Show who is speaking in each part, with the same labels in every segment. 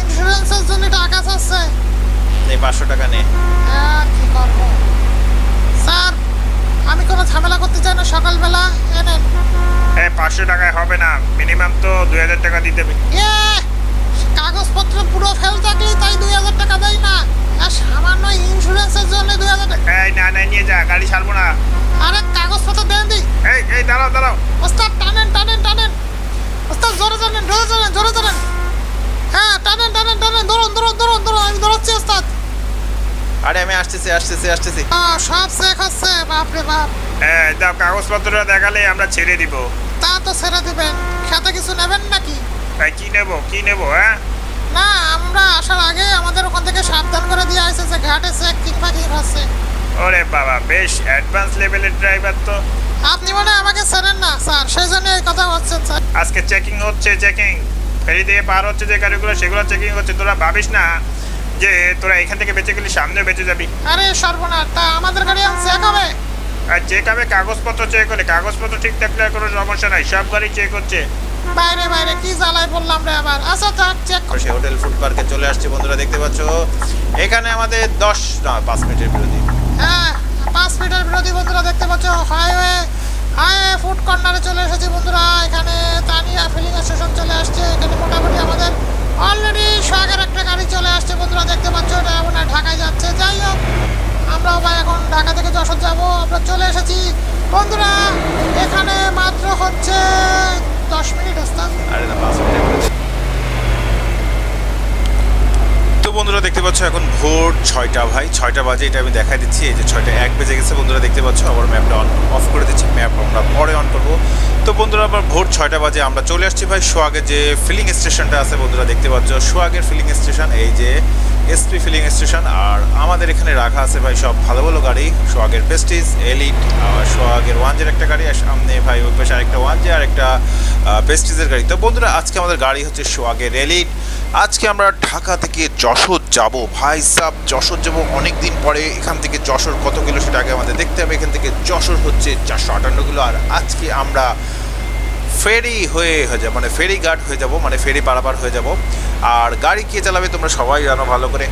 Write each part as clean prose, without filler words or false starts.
Speaker 1: ইন্স্যুরেন্সের জন্য টাকা চাচ্ছে।
Speaker 2: এই 500 টাকা নে।
Speaker 1: কি করবো স্যার, আমি কোনো ঝামেলা করতে চাই না, সকালবেলা এনেন।
Speaker 2: 500 টাকায় হবে না, মিনিমাম তো 2000 টাকা দিতে হবে।
Speaker 1: কাগজপত্র পুরো ফেল থাকলে তাই 2000 টাকা দেয় না, আর সামান্য ইন্স্যুরেন্সের জন্য 2000 টাকা।
Speaker 2: না নিয়ে যা, গাড়ি ছাড়বো না।
Speaker 1: আরে কাগজপত্র দেন দি।
Speaker 2: এই দাঁড়াও।
Speaker 1: ওস্তাদ টানেন ওস্তাদ, জোরে টানেন। হ্যাঁ টানেন, ধরুন, আমি ধরাচ্ছি ওস্তাদ।
Speaker 2: আরে আমি আসতেছি।
Speaker 1: সব চেক হচ্ছে, বাপরে বাপ।
Speaker 2: দাও, কাগজপত্রটা দেখালে আমরা ছেড়ে দিব।
Speaker 1: তা তো ছেড়ে দিবেন, সাথে কিছু নেবেন নাকি?
Speaker 2: কি নেবো? হ্যাঁ
Speaker 1: না, আমরা আসার আগে আমাদের ওখান থেকে সাবধান করে দিয়ে আসছে যে ঘাটে চেক ঠিক হচ্ছে।
Speaker 2: ওরে বাবা, বেশ অ্যাডভান্স লেভেলের ড্রাইভার তো।
Speaker 1: আপনি মনে আমাকে চেনেন না স্যার, সেই জন্য এই কথা হচ্ছে স্যার।
Speaker 2: আজকে চেকিং হচ্ছে, ফেরি দিয়ে পার হচ্ছে যে গাড়িগুলো, সেগুলো চেকিং হচ্ছে। তোরা ভাবিস না যে তোরা এখান থেকে বেঁচে গেলি সামনেও বেঁচে যাবি।
Speaker 1: আরে সর্বনাশ, তা আমাদের গাড়ি চেক হবে?
Speaker 2: আর চেক হবে, কাগজপত্র চেক হলে, কাগজপত্র ঠিক থাকলে আর কোনো সমস্যা নাই, সব গাড়ি চেক হচ্ছে।
Speaker 1: বাইরে কি জ্বালাই বললাম রে আবার। আচ্ছা যাক, চেক
Speaker 2: সে হোটেল ফুড পার্কে চলে আসছে বন্ধুরা, দেখতে পাচ্ছ এখানে আমাদের 5 মিনিটের বিরতি।
Speaker 1: হ্যাঁ 5 মিনিটের বিরতি বন্ধুরা, দেখতে পাচ্ছ হাইওয়ে ফুড কর্নারে চলে এসেছি বন্ধুরা। এখানে তানিয়া ফিলিং স্টেশন চলে আসছে। এখানে মোটামুটি আমাদের অলরেডি সোহাগের একটা গাড়ি চলে আসছে বন্ধুরা, দেখতে পাচ্ছ। এটা মনে হয় ঢাকায় যাচ্ছে। যাই হোক, আমরাও ভাই এখন ঢাকা থেকে যশোর যাবো। আমরা চলে এসেছি বন্ধুরা, এখানে মাত্র হচ্ছে 10 মিনিট ওস্তাদ।
Speaker 2: আরে না, 5 মিনিটের বিরতি। তো বন্ধুরা দেখতে পাচ্ছ এখন ভোর 6টা ভাই, 6টা বাজে। এটা আমি দেখাই দিচ্ছি, এই যে 6:01 বেজে গেছে বন্ধুরা, দেখতে পাচ্ছ। আবার ম্যাপটা অফ করে দিচ্ছি, ম্যাপ আমরা পরে অন করবো। তো বন্ধুরা আবার ভোর 6টা বাজে আমরা চলে আসছি ভাই সোহাগের যে ফিলিং স্টেশনটা আছে বন্ধুরা, দেখতে পাচ্ছ সোহাগের ফিলিং স্টেশন, এই যে এসপি ফিলিং স্টেশন। আর আমাদের এখানে রাখা আছে ভাই সব ভালো ভালো গাড়ি, সোহাগের প্রেস্টিজ, এলিট, সোহাগের 1 একটা গাড়ি, আর সামনে ভাই ওই পাশে আরেকটা 1 আর একটা প্রেস্টিজের গাড়ি। তো বন্ধুরা আজকে আমাদের গাড়ি হচ্ছে সোহাগের এলিট। আজকে আমরা ঢাকা থেকে যশোর যাব ভাই সাব, যশোর যাব অনেক দিন পরে। এখান থেকে যশোর কত কিলো সেটা আগে আমাদের দেখতে হবে। এখান থেকে যশোর হচ্ছে 458 কিলো। আর আজকে আমরা ফেরি হয়ে যাব, মানে ফেরি ঘাট হয়ে যাব, মানে ফেরি পারাপার হয়ে যাব। আর গাড়ি কে চালাবে তোমরা সবাই জানো ভালো করে।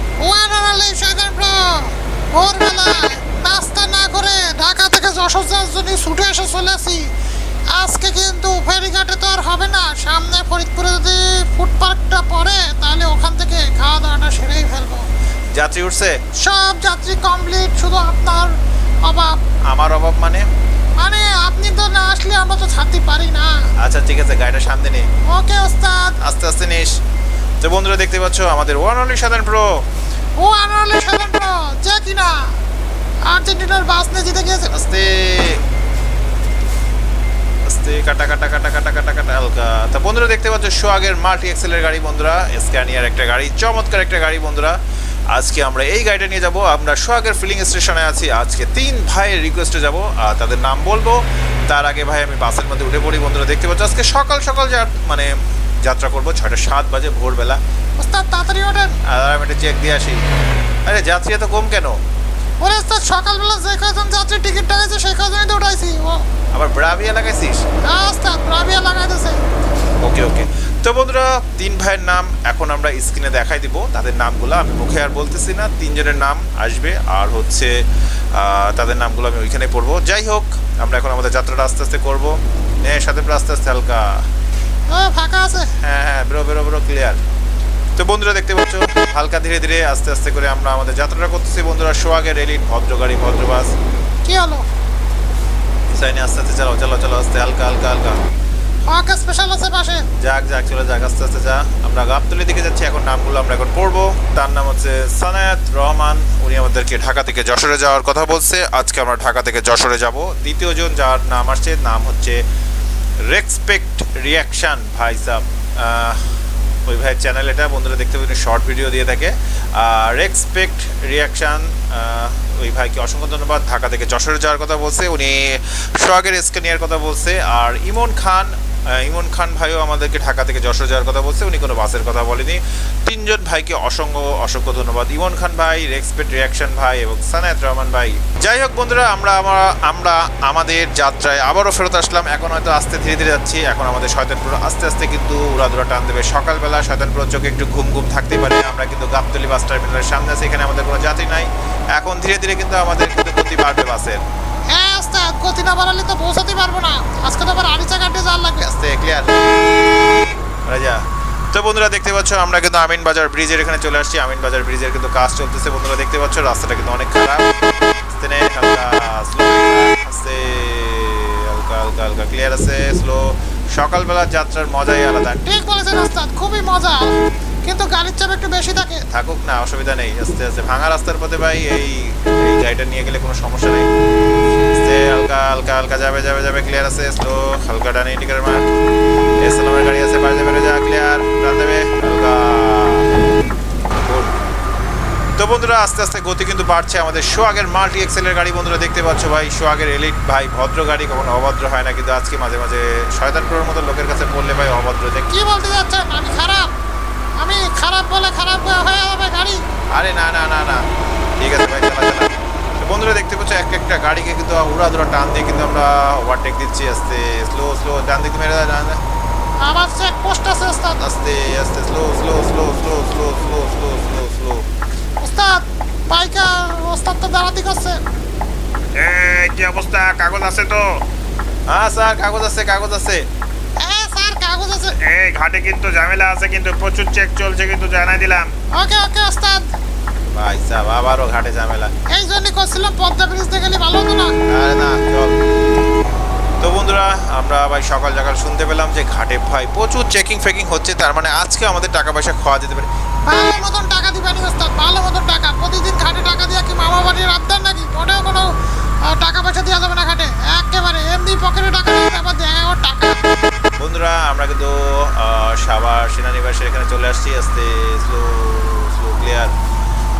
Speaker 1: ভোরবেলায় নাস্তা না করে ঢাকা থেকে যশোর যাওয়ার জন্য ছুটে এসে চলে আসি। আজকে কিন্তু ফেরিঘাটে তো আর হবে না, সামনে ফরিদপুরে যদি ফুড পার্কটা পড়ে তাহলে ওখান থেকে খাওয়া দাওয়াটা সেরেই ফেলবো।
Speaker 2: যাত্রী উঠছে?
Speaker 1: সব যাত্রী কমপ্লিট, শুধু আপনার অভাব।
Speaker 2: আমার অভাব মানে?
Speaker 1: মানে আপনি তো না আসলে আমরা তো ছাড়তে পারি না।
Speaker 2: আচ্ছা ঠিক আছে, গাড়িটা সামনে নে।
Speaker 1: ওকে ওস্তাদ,
Speaker 2: আস্তে আস্তে নিস। তো বন্ধুরা দেখতে পাচ্ছ আমাদের ওয়ান অনলি সাধারণ প্রো,
Speaker 1: যে কিনা আর্জেন্টিনার বাস নিয়ে জিতে গিয়েছে।
Speaker 2: আস্তে আস্তে, কাটা হালকা। তা বন্ধুরা দেখতে পাচ্ছ সোহাগের মাল্টি এক্সেলের গাড়ি বন্ধুরা, স্ক্যানিয়ার একটা গাড়ি, চমৎকার একটা গাড়ি বন্ধুরা। আজকে আমরা এই গাড়িটা নিয়ে যাব। আমরা সোহাগের ফিলিং স্টেশনে আছি। আজকে 3 ভাইয়ের রিকোয়েস্টে যাব, আর তাদের নাম বলবো। তার আগে ভাই আমি বাসের মধ্যে উঠে পড়ি বন্ধুরা, দেখতে পাচ্ছ আজকে সকাল মানে যাত্রা করবো 6:07 বাজে ভোরবেলা।
Speaker 1: ওস্তাদ তাড়াতাড়ি ওঠেন।
Speaker 2: আর আমি একটা চেক দিয়ে আসি। আরে যাত্রী এত কম কেন?
Speaker 1: ওরে ওস্তাদ, সকালবেলা যে কজন যাত্রী টিকিটটা গেছে সেই কজনই তো উঠাইছি।
Speaker 2: আবার ব্রাভিয়া লাগাইছিস?
Speaker 1: ওস্তাদ ব্রাভিয়া লাগাই দিয়েছে।
Speaker 2: ওকে। তো বন্ধুরা 3 ভাইয়ের নাম এখন আমরা স্ক্রিনে দেখাই দিব। তাদের নামগুলো আমি মুখে আর বলতেছি না, 3 জনের নাম আসবে, আর হচ্ছে তাদের নামগুলো আমি ওইখানে পড়বো। যাই হোক, আমরা এখন আমাদের যাত্রাটা আস্তে আস্তে করবো। সাথে আস্তে আস্তে হালকা
Speaker 1: ফাঁকা আছে।
Speaker 2: হ্যাঁ বেরো ক্লিয়ার। তো বন্ধুরা দেখতে পাচ্ছ হালকা ধীরে ধীরে আস্তে আস্তে করে আমরা আমাদের যাত্রাটা করতেছি বন্ধুরা। সোহাগের এলিট ভদ্র গাড়ি, ভদ্র বাস।
Speaker 1: কি হলো?
Speaker 2: সাইনে আস্তে আস্তে চালাও আস্তে, হালকা
Speaker 1: ওকে, স্পেশাল আছে পাশে।
Speaker 2: যাক চলে যাক, আস্তে আস্তে যা। আমরা গাবতলী দিকে যাচ্ছি এখন। নামগুলো আমরা এখন পড়বো। তার নাম হচ্ছে সানায়াত রহমান। উনি আমাদেরকে ঢাকা থেকে যশোরে যাওয়ার কথা বলছে। আজকে আমরা ঢাকা থেকে যশোরে যাব। দ্বিতীয় জন যার নাম আসছে, নাম হচ্ছে রেসপেক্ট রিয়াকশান ভাই সাব। ওই ভাইয়ের চ্যানেল এটা বন্ধুরা, দেখতে পাবেন শর্ট ভিডিও দিয়ে থাকে। রেসপেক্ট রিয়াকশান, ওই ভাইকে অসংখ্য ধন্যবাদ। ঢাকা থেকে যশোরে যাওয়ার কথা বলছে উনি, সোহাগের স্ক্যানিয়ার কথা বলছে। আর ইমন খান ইমন খান ভাইও আমাদেরকে ঢাকা থেকে যশোর যাওয়ার কথা বলছে, উনি কোনো বাসের কথা বলেনি। তিনজন ভাইকে অসংখ্য অসংখ্য ধন্যবাদ, ইমন খান ভাই, রেক্সপেক্ট রিয়াকশন ভাই এবং সানায়েত রহমান ভাই। যাই হোক বন্ধুরা, আমরা আমাদের যাত্রায় আবারও ফেরত আসলাম। এখন হয়তো আস্তে ধীরে ধীরে যাচ্ছি। এখন আমাদের শয়তানপুর আস্তে আস্তে কিন্তু উড়াধুরা টান দেবে। সকালবেলা শয়তানপুর চোখে একটু ঘুম ঘুম থাকতে পারে। আমরা কিন্তু গাবতলী বাস টার্মিনালের সামনে আছি, এখানে আমাদের কোনো যাত্রী নাই। এখন ধীরে ধীরে কিন্তু আমাদের কিন্তু গতি বাড়বে বাসের।
Speaker 1: হ্যাঁ ওস্তাদ, গতি না বাড়ালে তো পৌঁছাতে পারবো না। আজকে তো আবার আরিচা ঘাটে যাওয়ার লাগবে।
Speaker 2: আস্তে ক্লিয়ার রাজা। তো বন্ধুরা দেখতে পাচ্ছ আমরা কিন্তু আমিন বাজার ব্রিজের এখানে চলে আসছি। আমিন বাজার ব্রিজের কিন্তু কাজ চলতেছে বন্ধুরা, দেখতে পাচ্ছ রাস্তাটা কিন্তু অনেক খারাপ। আস্তে নে, হালকা স্লো, আস্তে হালকা হালকা হালকা ক্লিয়ার আছে, স্লো। সকালবেলা যাত্রার মজাই আলাদা।
Speaker 1: ঠিক বলেছেন ওস্তাদ, খুবই মজা, কিন্তু গাড়ির চাপ একটু বেশি থাকে।
Speaker 2: থাকুক না, অসুবিধা নেই। আস্তে আস্তে ভাঙা রাস্তার পথে ভাই এই গাড়িটা নিয়ে গেলে কোনো সমস্যা নেই। আস্তে হালকা হালকা হালকা যাবে যাবে যাবে, ক্লিয়ার আছে, স্লো। হালকা ডানে ইন্ডিকেটর মার, এসএলএমের গাড়ি আছে, বাইরে বেরো যা, ক্লিয়ার, টান দেবে হালকা। গুড। তো বন্ধুরা আস্তে আস্তে গতি কিন্তু বাড়ছে। আমাদের সোহাগের মাল্টি এক্সেলের গাড়ি বন্ধুরা দেখতে পাচ্ছ ভাই, সোহাগের এলিট ভাই, ভদ্র গাড়ি, কখনো অভদ্র হয় না। কিন্তু আজকে মাঝে মাঝে শয়তানপুরের মতো লোকের কাছে বললে ভাই অভদ্র যে
Speaker 1: কি বলতে যাচ্ছেন? আমি খারাপ বলে খারাপ হয়ে যাবে গাড়ি?
Speaker 2: আরে না না না না, ঠিক আছে ভাই, চালা চালা। তো বন্ধুরা দেখতে পাচ্ছ এক একটা গাড়িকে কিন্তু উড়াধুরা টান দিয়ে কিন্তু আমরা ওভারটেক দিচ্ছি। আস্তে স্লো স্লো, ডান দিকে মেরে ডান,
Speaker 1: আবার চেক পোস্ট আছে ওস্তাদ।
Speaker 2: আস্তে আস্তে slow slow slow slow slow slow slow slow slow.
Speaker 1: ওস্তাদ বাইকা, ওস্তাদ তো দাঁড়াতি করছে।
Speaker 2: এই কি অবস্থা, কাগজ আছে তো? হ্যাঁ স্যার, কাগজ আছে, কাগজ আছে।
Speaker 1: হ্যাঁ স্যার, কাগজ আছে।
Speaker 2: এই ঘাটে কিন্তু ঝামেলা আছে, কিন্তু প্রচুর চেক চলছে, কিন্তু জানাই দিলাম।
Speaker 1: ওকে ওকে ওস্তাদ।
Speaker 2: ভাই সাহেব আবারও ঘাটে ঝামেলা।
Speaker 1: এই জন্যই করছিলাম পদ্মা ব্রিজ দিয়ে গেলে ভালো হতো না।
Speaker 2: আরে না, চল। তো বন্ধুরা আমরা ভাই সকাল সকাল শুনতে পেলাম যে ঘাটে ভাই প্রচুর চেকিং ফেকিং হচ্ছে। তার মানে আজকে আমাদের টাকা পয়সা খাওয়া যেতে পারে।
Speaker 1: ভালো মতন টাকা দিবেনি ওস্তাদ, ভালো মতন টাকা। প্রতিদিন ঘাটে টাকা দিয়ে কি মামা বাড়ির আবদার নাকি? মোটেও কোনো টাকা পয়সা দেওয়া যাবে না ঘাটে, একেবারে এমনি পকেটে টাকা নেই, আবার দেয় ওর টাকা।
Speaker 2: বন্ধুরা আমরা কিন্তু সাভার সেনানিবাসের এখানে চলে আসছি। আস্তে স্লো স্লো, ক্লিয়ার।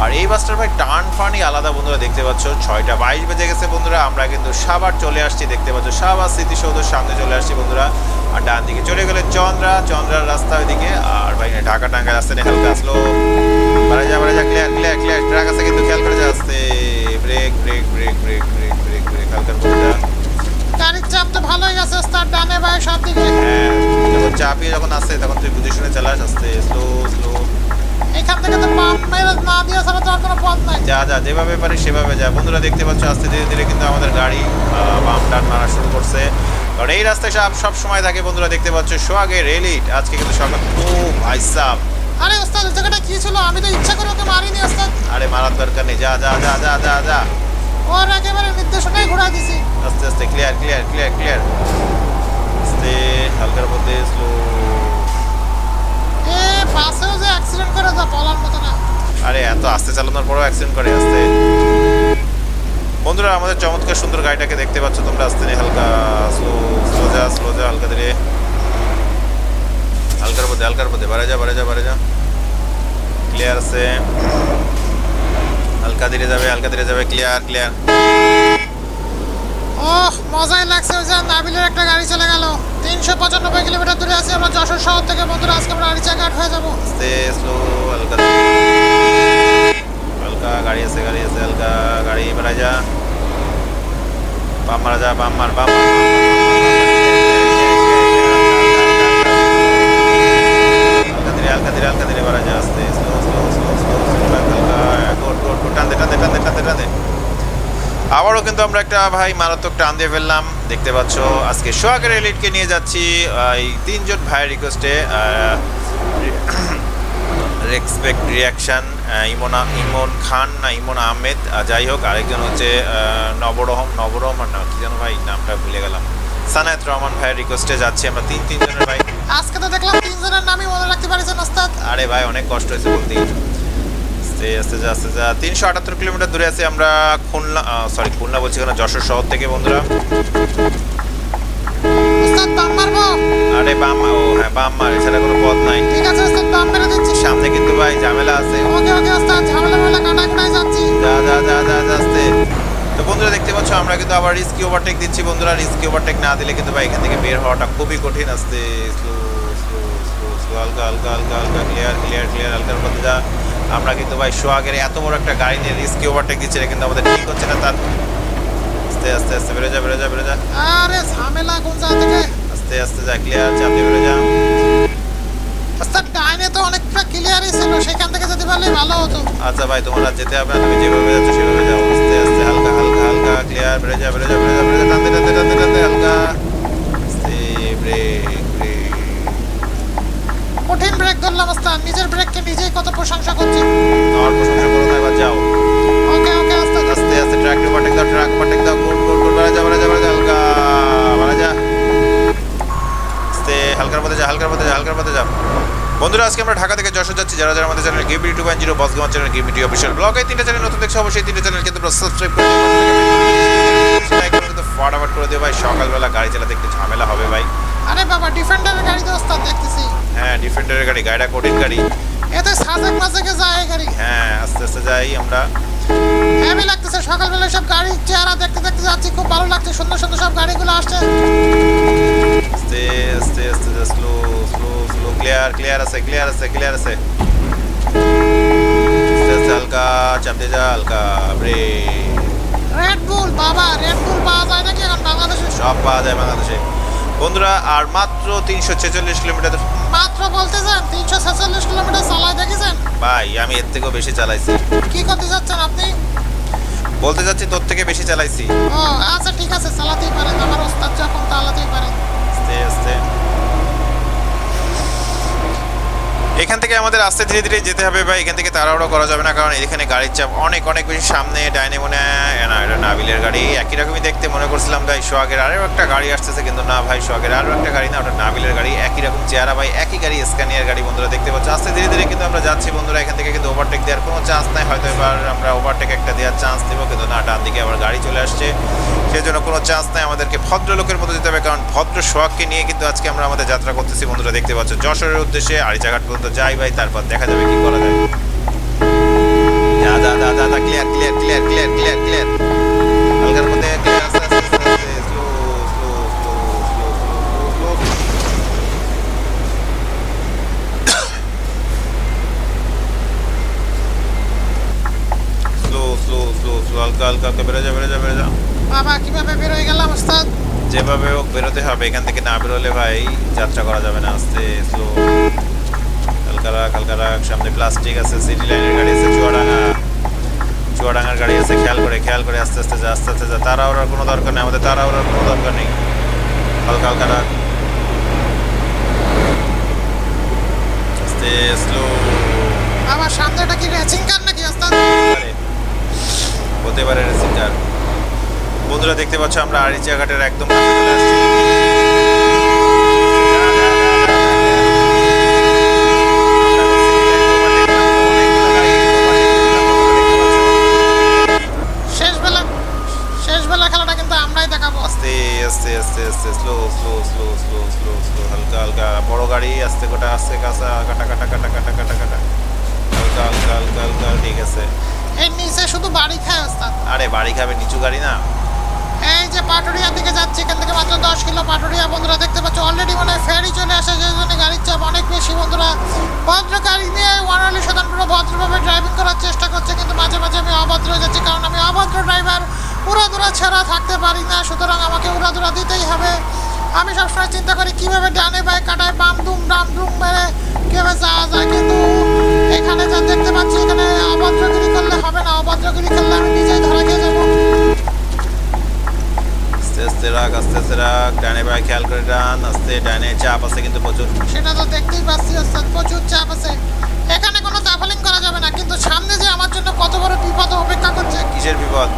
Speaker 2: আর এই বাসটার ভাই টার্ন ফার্নই আলাদা বন্ধুরা, দেখতে পাচ্ছ 6:22 বেজে গেছে বন্ধুরা। আমরা কিন্তু সাভার চলে আসছি, দেখতে পাচ্ছ সাভার স্মৃতিসৌধের সামনে চলে আসছি বন্ধুরা। আর ডান দিকে চলে গেলে চন্দ্রার রাস্তা ওইদিকে। আর ভাই ঢাকা টাঙ্গা রাস্তা নেই, হালকা স্লো, বাড়া যা, ক্লিয়ার ক্লিয়ার ক্লিয়ার। ট্রাক আছে কিন্তু খেয়াল করে যা, আসতে break break break break break break break, হালকার মধ্যে যা।
Speaker 1: গাড়ির চাপ তো ভালোই আছে ওস্তাদ, ডানে বাই সব দিকে।
Speaker 2: হ্যাঁ, যখন চাপিয়ে যখন আসছে তখন তুই বুঝে শুনে চালাস, আসতে স্লো স্লো।
Speaker 1: এখান থেকে তো পাম্প মেরে না দিয়ে ছাড়া তো আর কোনো পথ নাই।
Speaker 2: যা যা, যেভাবে পারি সেভাবে যা। বন্ধুরা দেখতে পাচ্ছ আস্তে ধীরে ধীরে কিন্তু আমাদের গাড়ি বাম টান মারা শুরু করছে। কারণ এই রাস্তায় সব সময় থাকে বন্ধুরা, দেখতে পাচ্ছ সোহাগের এলিট। আজকে কিন্তু সকাল, ও ভাই সাহ,
Speaker 1: আরে ওস্তাদ ওই জায়গাটা কি ছিল? আমি তো ইচ্ছা করে ওকে মারিনি ওস্তাদ।
Speaker 2: আরে মারার দরকার নেই, যা যা যা যা যা যা।
Speaker 1: ওর একেবারে নির্দেশনাই ঘুরাই দিছি।
Speaker 2: আস্তে আস্তে, ক্লিয়ার ক্লিয়ার ক্লিয়ার ক্লিয়ার, আস্তে হালকার মধ্যে স্লো।
Speaker 1: এ বাসেও যে অ্যাক্সিডেন্ট করে যা বলার মতো না।
Speaker 2: আরে এত আস্তে চালানোর পরেও অ্যাক্সিডেন্ট করে, আস্তে। বন্ধুরা আমাদের চমৎকার সুন্দর গাড়িটাকে দেখতে পাচ্ছ তোমরা, আস্তে নেই, হালকা স্লো স্লো যা, স্লো যা, হালকা ধীরে, হালকার মধ্যে বাড়ে যা বাড়ে যা বাড়ে যা, ক্লিয়ার আছে। হালকা ধীরে যাবে, ক্লিয়ার ক্লিয়ার।
Speaker 1: ওহ মজাই লাগছে। ওই যে নাবিলের একটা গাড়ি চলে গেল। 395 কিলোমিটার দূরে আছি আমরা যশোর শহর থেকে বন্ধুরা। আজকে আমরা আরিচা ঘাট হয়ে যাবো।
Speaker 2: আস্তে স্লো, হালকা হালকা, গাড়ি আছে হালকা, গাড়ি বাড়ায় যা, বাম মারা যা, বাম মার হালকা ধীরে বাড়ায় যা, আস্তে স্লো স্লো স্লো স্লো, হালকা টান দে। আবারও কিন্তু আমরা একটা ভাই মারাত্মক টান দিয়ে ফেললাম, দেখতে পাচ্ছ। আজকে সোহাগের এলিটকে নিয়ে যাচ্ছি এই তিনজন ভাইয়ের রিকোয়েস্টে। রেক্সপেক্ট রিয়াকশন, ইমন খান না ইমন আহমেদ, যাই হোক। আরেকজন হচ্ছে নবরহমান না কি যেন ভাই, নামটা ভুলে গেলাম। সানায়েত রহমান ভাইয়ের রিকোয়েস্টে যাচ্ছি আমরা তিনজনের ভাই।
Speaker 1: আজকে তো দেখলাম তিনজনের নামই মনে রাখতে পারছেন ওস্তাদ।
Speaker 2: আরে ভাই অনেক কষ্ট হয়েছে বলতে। আস্তে যা 378 কিলোমিটার দূরে আছি আমরা খুলনা বলছি কেন, যশোর শহর থেকে বন্ধুরা।
Speaker 1: ওস্তাদ বাম মারবো?
Speaker 2: আরে বাম, ও হ্যাঁ বাম মার, এছাড়া কোনো পথ নাই।
Speaker 1: ঠিক আছে ওস্তাদ, বাম মেরে দিচ্ছি।
Speaker 2: সামনে কিন্তু ভাই ঝামেলা আছে।
Speaker 1: ওকে ওকে ওস্তাদ, ঝামেলা কাটাকুটাই যাচ্ছি।
Speaker 2: যা আস্তে। তো বন্ধুরা দেখতে পাচ্ছ আমরা কিন্তু আবার রিস্কি ওভারটেক দিচ্ছি বন্ধুরা। রিস্কি ওভারটেক না দিলে কিন্তু ভাই এখান থেকে বের হওয়াটা খুবই কঠিন। আসতে স্লো স্লো স্লো স্লো, হালকা হালকা হালকা হালকা, ক্লিয়ার ক্লিয়ার ক্লিয়ার, হালকার মধ্যে যা। আমরা কিন্তু ভাই সোহাগের এত বড় একটা গাড়ি নিয়ে রিস্কি ওভারটেক দিচ্ছি, এটা কিন্তু আমাদের ঠিক হচ্ছে না। তার আস্তে আস্তে আস্তে বেরো যা বেরো যা বেরো যা,
Speaker 1: আরে ঝামেলা কোন জায়গা থেকে?
Speaker 2: আস্তে আস্তে যা, ক্লিয়ার চাপ দিয়ে বেরো যা।
Speaker 1: ওস্তাদ ডাইনে তো অনেকটা ক্লিয়ারই ছিল, সেখান থেকে যেতে পারলে ভালো হতো।
Speaker 2: আচ্ছা ভাই তোমার আর যেতে হবে না, তুমি যেভাবে যাচ্ছ সেভাবে যাও। আস্তে আস্তে হালকা হালকা হালকা, ক্লিয়ার বেরো যা বেরো যা বেরো যা বেরো যা, টানতে টানতে টানতে টানতে হালকা আস্তে ব্রেক ব্রেক।
Speaker 1: কঠিন ব্রেক ধরলাম ওস্তাদ, নিজের ব্রেককে নিজেই কত প্রশংসা করছি।
Speaker 2: আমার প্রশংসা করো না, এবার যাও।
Speaker 1: ওকে ওকে ওস্তাদ।
Speaker 2: আস্তে আস্তে ট্রাক ওভারটেক দাও, ট্রাক ওভারটেক দাও, গুড গুড গুড, বেড়ে যা বেড়ে যা বেড়ে যা, হালকা বেড়ে যা। আস্তে হালকার মধ্যে যা, হালকার মধ্যে যা, হালকার মধ্যে যা। বন্ধুরা আজকে আমরা ঢাকা থেকে যশোর যাচ্ছি। যারা যারা আমাদের channel GameBD 2.0 boss gamer channel GameBD official blog, এই তিনটা চ্যানেল নতুন দেখছো অবশ্যই তিনটা চ্যানেল কিন্তু সাবস্ক্রাইব করে লাইক করে কিন্তু ফটাফট করে দিও ভাই। সকালবেলা গাড়ি চালাতে একটু ঝামেলা হবে ভাই।
Speaker 1: আরে বাবা, ডিফেন্ডারের গাড়ি তো ওস্তাদ দেখতেছি।
Speaker 2: হ্যাঁ ডিফেন্ডারের গাড়ি, গাড়িটা কঠিন গাড়ি।
Speaker 1: এতে সাজেক মাঝেকে যায় এই গাড়ি।
Speaker 2: হ্যাঁ আস্তে আস্তে যাই আমরা।
Speaker 1: হেভি লাগতেছে, সকালবেলা সব গাড়ির চেহারা দেখতে দেখতে যাচ্ছি, খুব ভালো লাগছে। সুন্দর সুন্দর সব গাড়িগুলো আসছে।
Speaker 2: আস্তে আস্তে আস্তে slow slow slow, clear clear আছে ক্লিয়ার আছে ক্লিয়ার আছে। আস্তে আস্তে হালকা চাপ দিয়ে যা, হালকা ব্রেক।
Speaker 1: রেড বুল বাবা, রেড বুল পাওয়া যায় নাকি এখন বাংলাদেশে?
Speaker 2: সব পাওয়া যায় বাংলাদেশে বন্ধুরা। আর মাত্র 346 কিলোমিটার।
Speaker 1: মাত্র বলতে যান 346 কিলোমিটার চালায় দেখেছেন
Speaker 2: ভাই আমি এর থেকেও বেশি চালাইছি।
Speaker 1: কি করতে যাচ্ছেন আপনি?
Speaker 2: বলতে যাচ্ছি তোর থেকে বেশি চালাইছি।
Speaker 1: ও আচ্ছা ঠিক আছে, চালাতেই পারেন, আমার ওস্তাদ যখন চালাতেই পারেন।
Speaker 2: আস্তে আস্তে এখান থেকে আমাদের আস্তে ধীরে ধীরে যেতে হবে ভাই। এখান থেকে তাড়াহুড়ো করা যাবে না, কারণ এখানে গাড়ির চাপ অনেক অনেক বেশি। সামনে ডাইনে মনে না, এটা নাবিলের গাড়ি। একই রকমই দেখতে মনে করছিলাম ভাই সোহাগের আরও একটা গাড়ি আসতেছে, কিন্তু না ভাই সোহাগের আরও একটা গাড়ি না, ওটা নাবিলের গাড়ি। একই রকম চেহারা ভাই, একই গাড়ি, স্ক্যানিয়ার গাড়ি বন্ধুরা দেখতে পাচ্ছ। আস্তে ধীরে ধীরে কিন্তু আমরা যাচ্ছি বন্ধুরা। এখান থেকে কিন্তু ওভারটেক দেওয়ার কোনো চান্স নাই। হয়তো এবার আমরা ওভারটেক একটা দেওয়ার চান্স দেবো, কিন্তু না, ডান দিকে আবার গাড়ি চলে আসছে, সেজন্য কোনো চান্স নাই। আমাদেরকে ভদ্রলোকের মতো যেতে হবে, কারণ ভদ্র সোহাগকে নিয়ে কিন্তু আজকে আমরা আমাদের যাত্রা করতেছি বন্ধুরা দেখতে পাচ্ছ। যশোরের উদ্দেশ্যে আড়িচাঘাট পর্যন্ত যাই ভাই, তারপর দেখা যাবে কি করা যায়। যা যা যা যা, clear clear clear clear clear clear, হালকার মধ্যে ক্লিয়ার, আস্তে আস্তে আস্তে আস্তে, slow slow slow slow slow slow. Slow slow slow slow, হালকা হালকা হালকা, বেরো যা বেরো যা বেরো যা।
Speaker 1: বাবা কিভাবে বের হয়ে গেলাম ওস্তাদ?
Speaker 2: যেভাবে হোক বেরোতে হবে এখান থেকে, না বেরোলে ভাই যাত্রা করা যাবে না। আস্তে স্লো, হালকা রাখ হালকা রাখ। সামনে প্লাস্টিক আছে, সিটি লাইনের গাড়ি আছে, চুয়াডাঙ্গার গাড়ি আছে, খেয়াল করে আস্তে আস্তে যা, আস্তে আস্তে যা। তাড়াহুড়োর কোনো দরকার নেই আমাদের, তাড়াহুড়োর কোনো দরকার নেই। হালকা হালকা রাখ, আস্তে স্লো।
Speaker 1: আমার সামনেটা কি রেসিং কার নাকি ওস্তাদ?
Speaker 2: হতে পারে রেসিং কার। বন্ধুরা দেখতে পাচ্ছ আমরা আড়িচাঘাটের একদম কাছে চলে আসছি।
Speaker 1: শেষ বেলা খেলাটা কিন্তু আমরাই দেখাবো।
Speaker 2: আস্তে আস্তে আস্তে আস্তে, slow slow slow slow slow slow, হালকা হালকা। বড় গাড়ি আস্তে গোটা, আস্তে কাঁচা কাটা কাটা কাটা কাটা কাটা কাটা, হালকা হালকা হালকা হালকা, ঠিক আছে।
Speaker 1: এই নিচে শুধু বাড়ি খায় ওস্তাদ।
Speaker 2: আরে বাড়ি খাবে, নিচু গাড়ি না।
Speaker 1: এই যে পাটুরিয়ার দিকে যাচ্ছি, এখান থেকে মাত্র 10 কিলো পাটুরিয়া বন্ধুরা দেখতে পাচ্ছ। অলরেডি মনে হয় ফেরি চলে আসে, যে জন্য গাড়ির চাপ অনেক বেশি বন্ধুরা। ভদ্র গাড়ি নিয়ে 147 ভদ্রভাবে ড্রাইভিং করার চেষ্টা করছে, কিন্তু মাঝে মাঝে আমি অভদ্র হয়ে যাচ্ছি, কারণ আমি অভদ্র ড্রাইভার। উড়াদুরা ছাড়া থাকতে পারি না, সুতরাং আমাকে উড়াদুরা দিতেই হবে। আমি সবসময় চিন্তা করি কীভাবে ডানে বাই কাটায় বাম দুম ডাম দুম মেরে কীভাবে যাওয়া যায়, কিন্তু এখানে যা দেখতে পাচ্ছি এখানে অভদ্রগিরি করলে হবে না। অভদ্রগিরি করলে আমি নিজেই ধরা খেয়ে যাবো।
Speaker 2: আস্তে আস্তে রাখ, আস্তে আস্তে রাখ, ডানে বাই খেয়াল করে ডান। আস্তে, ডানে চাপ আছে কিন্তু প্রচুর।
Speaker 1: সেটা তো দেখতেই পাচ্ছি ওস্তাদ, প্রচুর চাপ আছে। এখানে কোনো দাফালিং করা যাবে না, কিন্তু সামনে যে আমার জন্য কত বড় বিপদ অপেক্ষা করছে।
Speaker 2: কিসের বিপদ?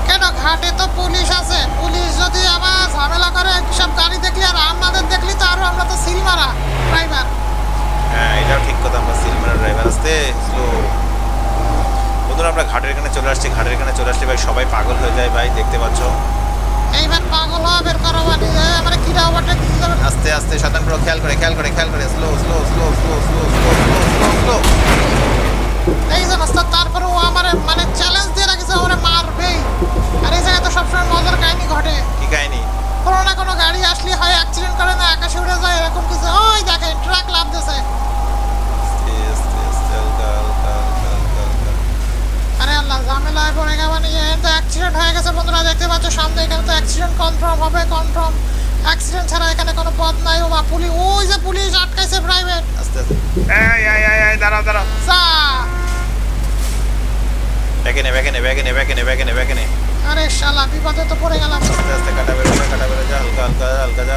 Speaker 1: কেন ঘাটে তো পুলিশ আছে, পুলিশ যদি আবার ঝামেলা করে, সব গাড়ি দেখলি আর আমাদের দেখলি তো আরো আমরা তো সিল মারা ড্রাইভার।
Speaker 2: হ্যাঁ এটাও ঠিক কথা, আমরা সিলমারা ড্রাইভার। আস্তে স্লো। বন্ধুরা আমরা ঘাটের এখানে চলে আসছি। ঘাটের এখানে চলে আসলে ভাই সবাই পাগল হয়ে যায় ভাই, দেখতে পাচ্ছ।
Speaker 1: এইবার পাগল হওয়া বের করো, মানে আমরা কিরা ওভারটেক দিতে যাবে।
Speaker 2: আস্তে আস্তে সাধারণ করে খেয়াল করে খেয়াল করে খেয়াল করে, slow slow slow slow slow slow slow slow.
Speaker 1: এই যে ওস্তাদ, তারপরে ও আমার মানে চ্যালেঞ্জ দিয়ে রাখছে, ওরে মারবেই। আর এই জায়গায় তো সবসময় জায়গা বানিয়ে তো অ্যাক্সিডেন্ট হয়ে গেছে বন্ধুরা দেখতে পাচ্ছ সামনে, এখানে তো অ্যাক্সিডেন্ট কনফার্ম হবে, কনফার্ম অ্যাক্সিডেন্ট ছাড়া এখানে কোনো পথ নাই। ও বা পুলিশ, ওই যে পুলিশ আটকাইছে প্রাইভেট।
Speaker 2: আস্তে আস্তে এই দাঁড়াও দাঁড়াও,
Speaker 1: যা
Speaker 2: ব্যাকে নে।
Speaker 1: আরে শালা বিপদে তো পড়ে গেলাম।
Speaker 2: আস্তে আস্তে কাটা বেরো যা,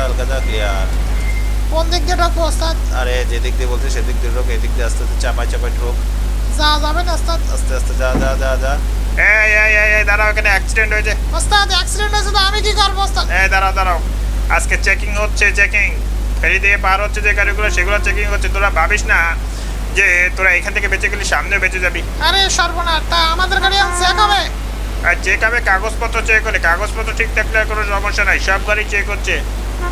Speaker 2: হালকা যা ক্লিয়ার।
Speaker 1: কোন দিক দিয়ে ঢোকবো ওস্তাদ?
Speaker 2: আরে যেদিক দিয়ে বলছিস সেদিক দিয়ে ঢোক, এদিক দিয়ে আস্তে আস্তে চাপাই ঢোক।
Speaker 1: যা যাবে না ওস্তাদ?
Speaker 2: আস্তে আস্তে যা। এই দাঁড়াও, এখানে অ্যাক্সিডেন্ট হয়েছে।
Speaker 1: ওস্তাদ অ্যাক্সিডেন্ট হয়েছে তো আমি কি করবো ওস্তাদ?
Speaker 2: এই দাঁড়াও, আজকে চেকিং হচ্ছে, ফেরি দিয়ে পার হচ্ছে যে গাড়িগুলো সেগুলো চেকিং হচ্ছে। তোরা ভাবিস না যে তোরা এখান থেকে বেঁচে গেলি সামনে বেঁচে যাবি।
Speaker 1: আরে সর্বনাশ, তা আমাদের গাড়ি চেক হবে?
Speaker 2: আর চেক হবে, কাগজপত্র চেক হলে, কাগজপত্র ঠিক থাকলে আর কোনো সমস্যা নাই, সব গাড়ি চেক হচ্ছে।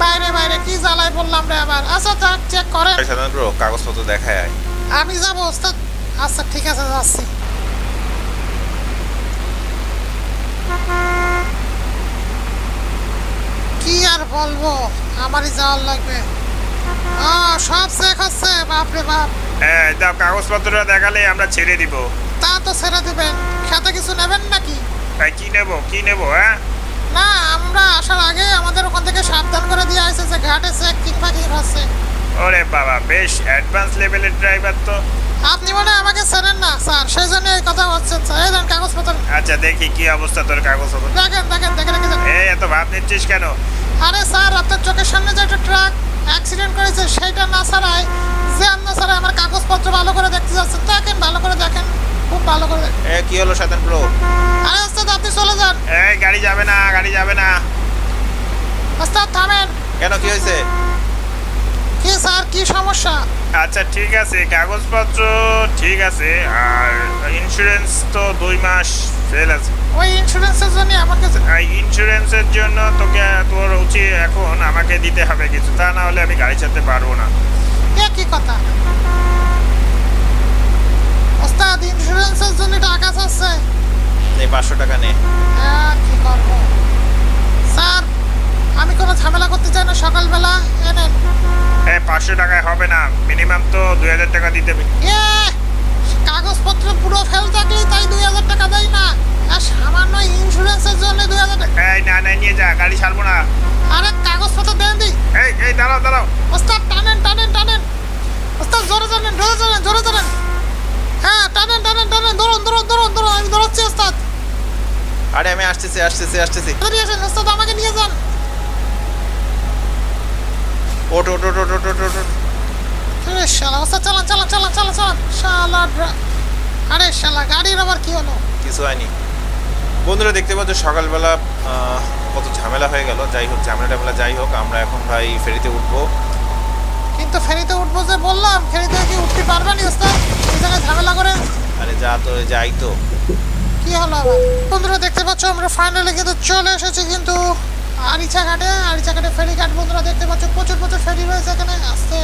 Speaker 1: বাইরে কি জ্বালায় বললাম রে আবার। আচ্ছা তা চেক করেন।
Speaker 2: সাধারণ ব্রো, কাগজপত্র দেখায়।
Speaker 1: আমি যাবো ওস্তাদ। আচ্ছা ঠিক আছে যাচ্ছি। কি আর বলবো, আমারই যাওয়ার লাগবে। সব চেক হচ্ছে, বাপরে বাপ।
Speaker 2: হ্যাঁ দাও, কাগজপত্রটা দেখালে আমরা ছেড়ে দিব।
Speaker 1: তা তো ছেড়ে দিবেন, খেতে কিছু নেবেন নাকি?
Speaker 2: কি নেবো হ্যাঁ?
Speaker 1: না, আমরা আসার আগে আমাদের ওখান থেকে সাবধান করে দিয়ে আসছে যে ঘাটে চেক কিংফাকিং হচ্ছে।
Speaker 2: ওরে বাবা, বেশ অ্যাডভান্স লেভেলের ড্রাইভার তো।
Speaker 1: আপনি মনে হয় আমাকে চেনেন না স্যার, সেই জন্য এই কথা হচ্ছে স্যার। এই দেন কাগজপত্র।
Speaker 2: আচ্ছা দেখি কি অবস্থা তোর কাগজপত্র।
Speaker 1: দেখেন রেখেছেন।
Speaker 2: এই এত ভাব নিচ্ছিস কেন?
Speaker 1: আরে স্যার, আপনার চোখের সামনে যে একটা ট্রাক অ্যাক্সিডেন্ট করেছে সেইটা না ছাড়াই যে আপনার স্যার আমার কাগজপত্র ভালো করে দেখতে যাচ্ছেন। দেখেন, ভালো করে দেখেন, খুব ভালো করে দেখেন।
Speaker 2: কি হলো সাধারণ ব্রো?
Speaker 1: আরে ওস্তাদ আপনি চলে যান।
Speaker 2: এই গাড়ি যাবে না।
Speaker 1: ওস্তাদ থামেন।
Speaker 2: কেন, কি হয়েছে?
Speaker 1: কি স্যার, কি সমস্যা?
Speaker 2: আচ্ছা ঠিক আছে, কাগজপত্র ঠিক আছে, আর ইন্স্যুরেন্স তো 2 মাস ফেল আছে।
Speaker 1: ওই ইন্স্যুরেন্সের জন্য আমাকে
Speaker 2: ইন্স্যুরেন্সের জন্য তোর উচিত এখন আমাকে দিতে হবে কিছু, তা না হলে আমি গাড়ি চালাতে পারবো না।
Speaker 1: কি কথা ওস্তাদ, ইন্স্যুরেন্সের জন্য টাকা চাচ্ছে?
Speaker 2: এই 500 টাকা নে।
Speaker 1: কি করবো স্যার, আমি কোনো ঝামেলা করতে চাই না। সকালবেলা এনেন।
Speaker 2: 500 টাকায় হবে না, মিনিমাম তো 2000 টাকা দিতে হবে।
Speaker 1: কাগজপত্র পুরো ফেল থাকলেই তাই 2000 টাকা দেয় না, আর সামান্য ইন্স্যুরেন্সের জন্য 2000 টাকা।
Speaker 2: না নিয়ে যা, গাড়ি ছাড়বো না।
Speaker 1: আরে কাগজপত্র দেন দি।
Speaker 2: এই দাঁড়াও।
Speaker 1: ওস্তাদ টানেন। ওস্তাদ জোরে টানেন। হ্যাঁ টানেন, ধরুন, আমি ধরাচ্ছি ওস্তাদ।
Speaker 2: আরে আমি আসতেছি।
Speaker 1: বেরিয়ে আসেন ওস্তাদ, আমাকে নিয়ে যান।
Speaker 2: ওট।
Speaker 1: আরে শালা ওস্তাদ, চালান। আরে শালা গাড়ির আবার কি হলো?
Speaker 2: কিছু হয়নি। বন্ধুরা দেখতে পাচ্ছ সকালবেলা কত ঝামেলা হয়ে গেল। যাই হোক, ঝামেলা যাই হোক, আমরা এখন ভাই ফেরিতে উঠবো।
Speaker 1: কিন্তু ফেরিতে উঠবো যে বললাম, ফেরিতে কি উঠতে পারবেন ওস্তাদ? এই জায়গায় ঝামেলা করেন।
Speaker 2: আরে যাই তো।
Speaker 1: কি হলো আবার? বন্ধুরা দেখতে পাচ্ছ আমরা ফাইনালি কিন্তু চলে এসেছি কিন্তু আরিচা ঘাটে ফেরিঘাট। বন্ধুরা দেখতে পাচ্ছ প্রচুর ফেরি রয়েছে এখানে। আস্তে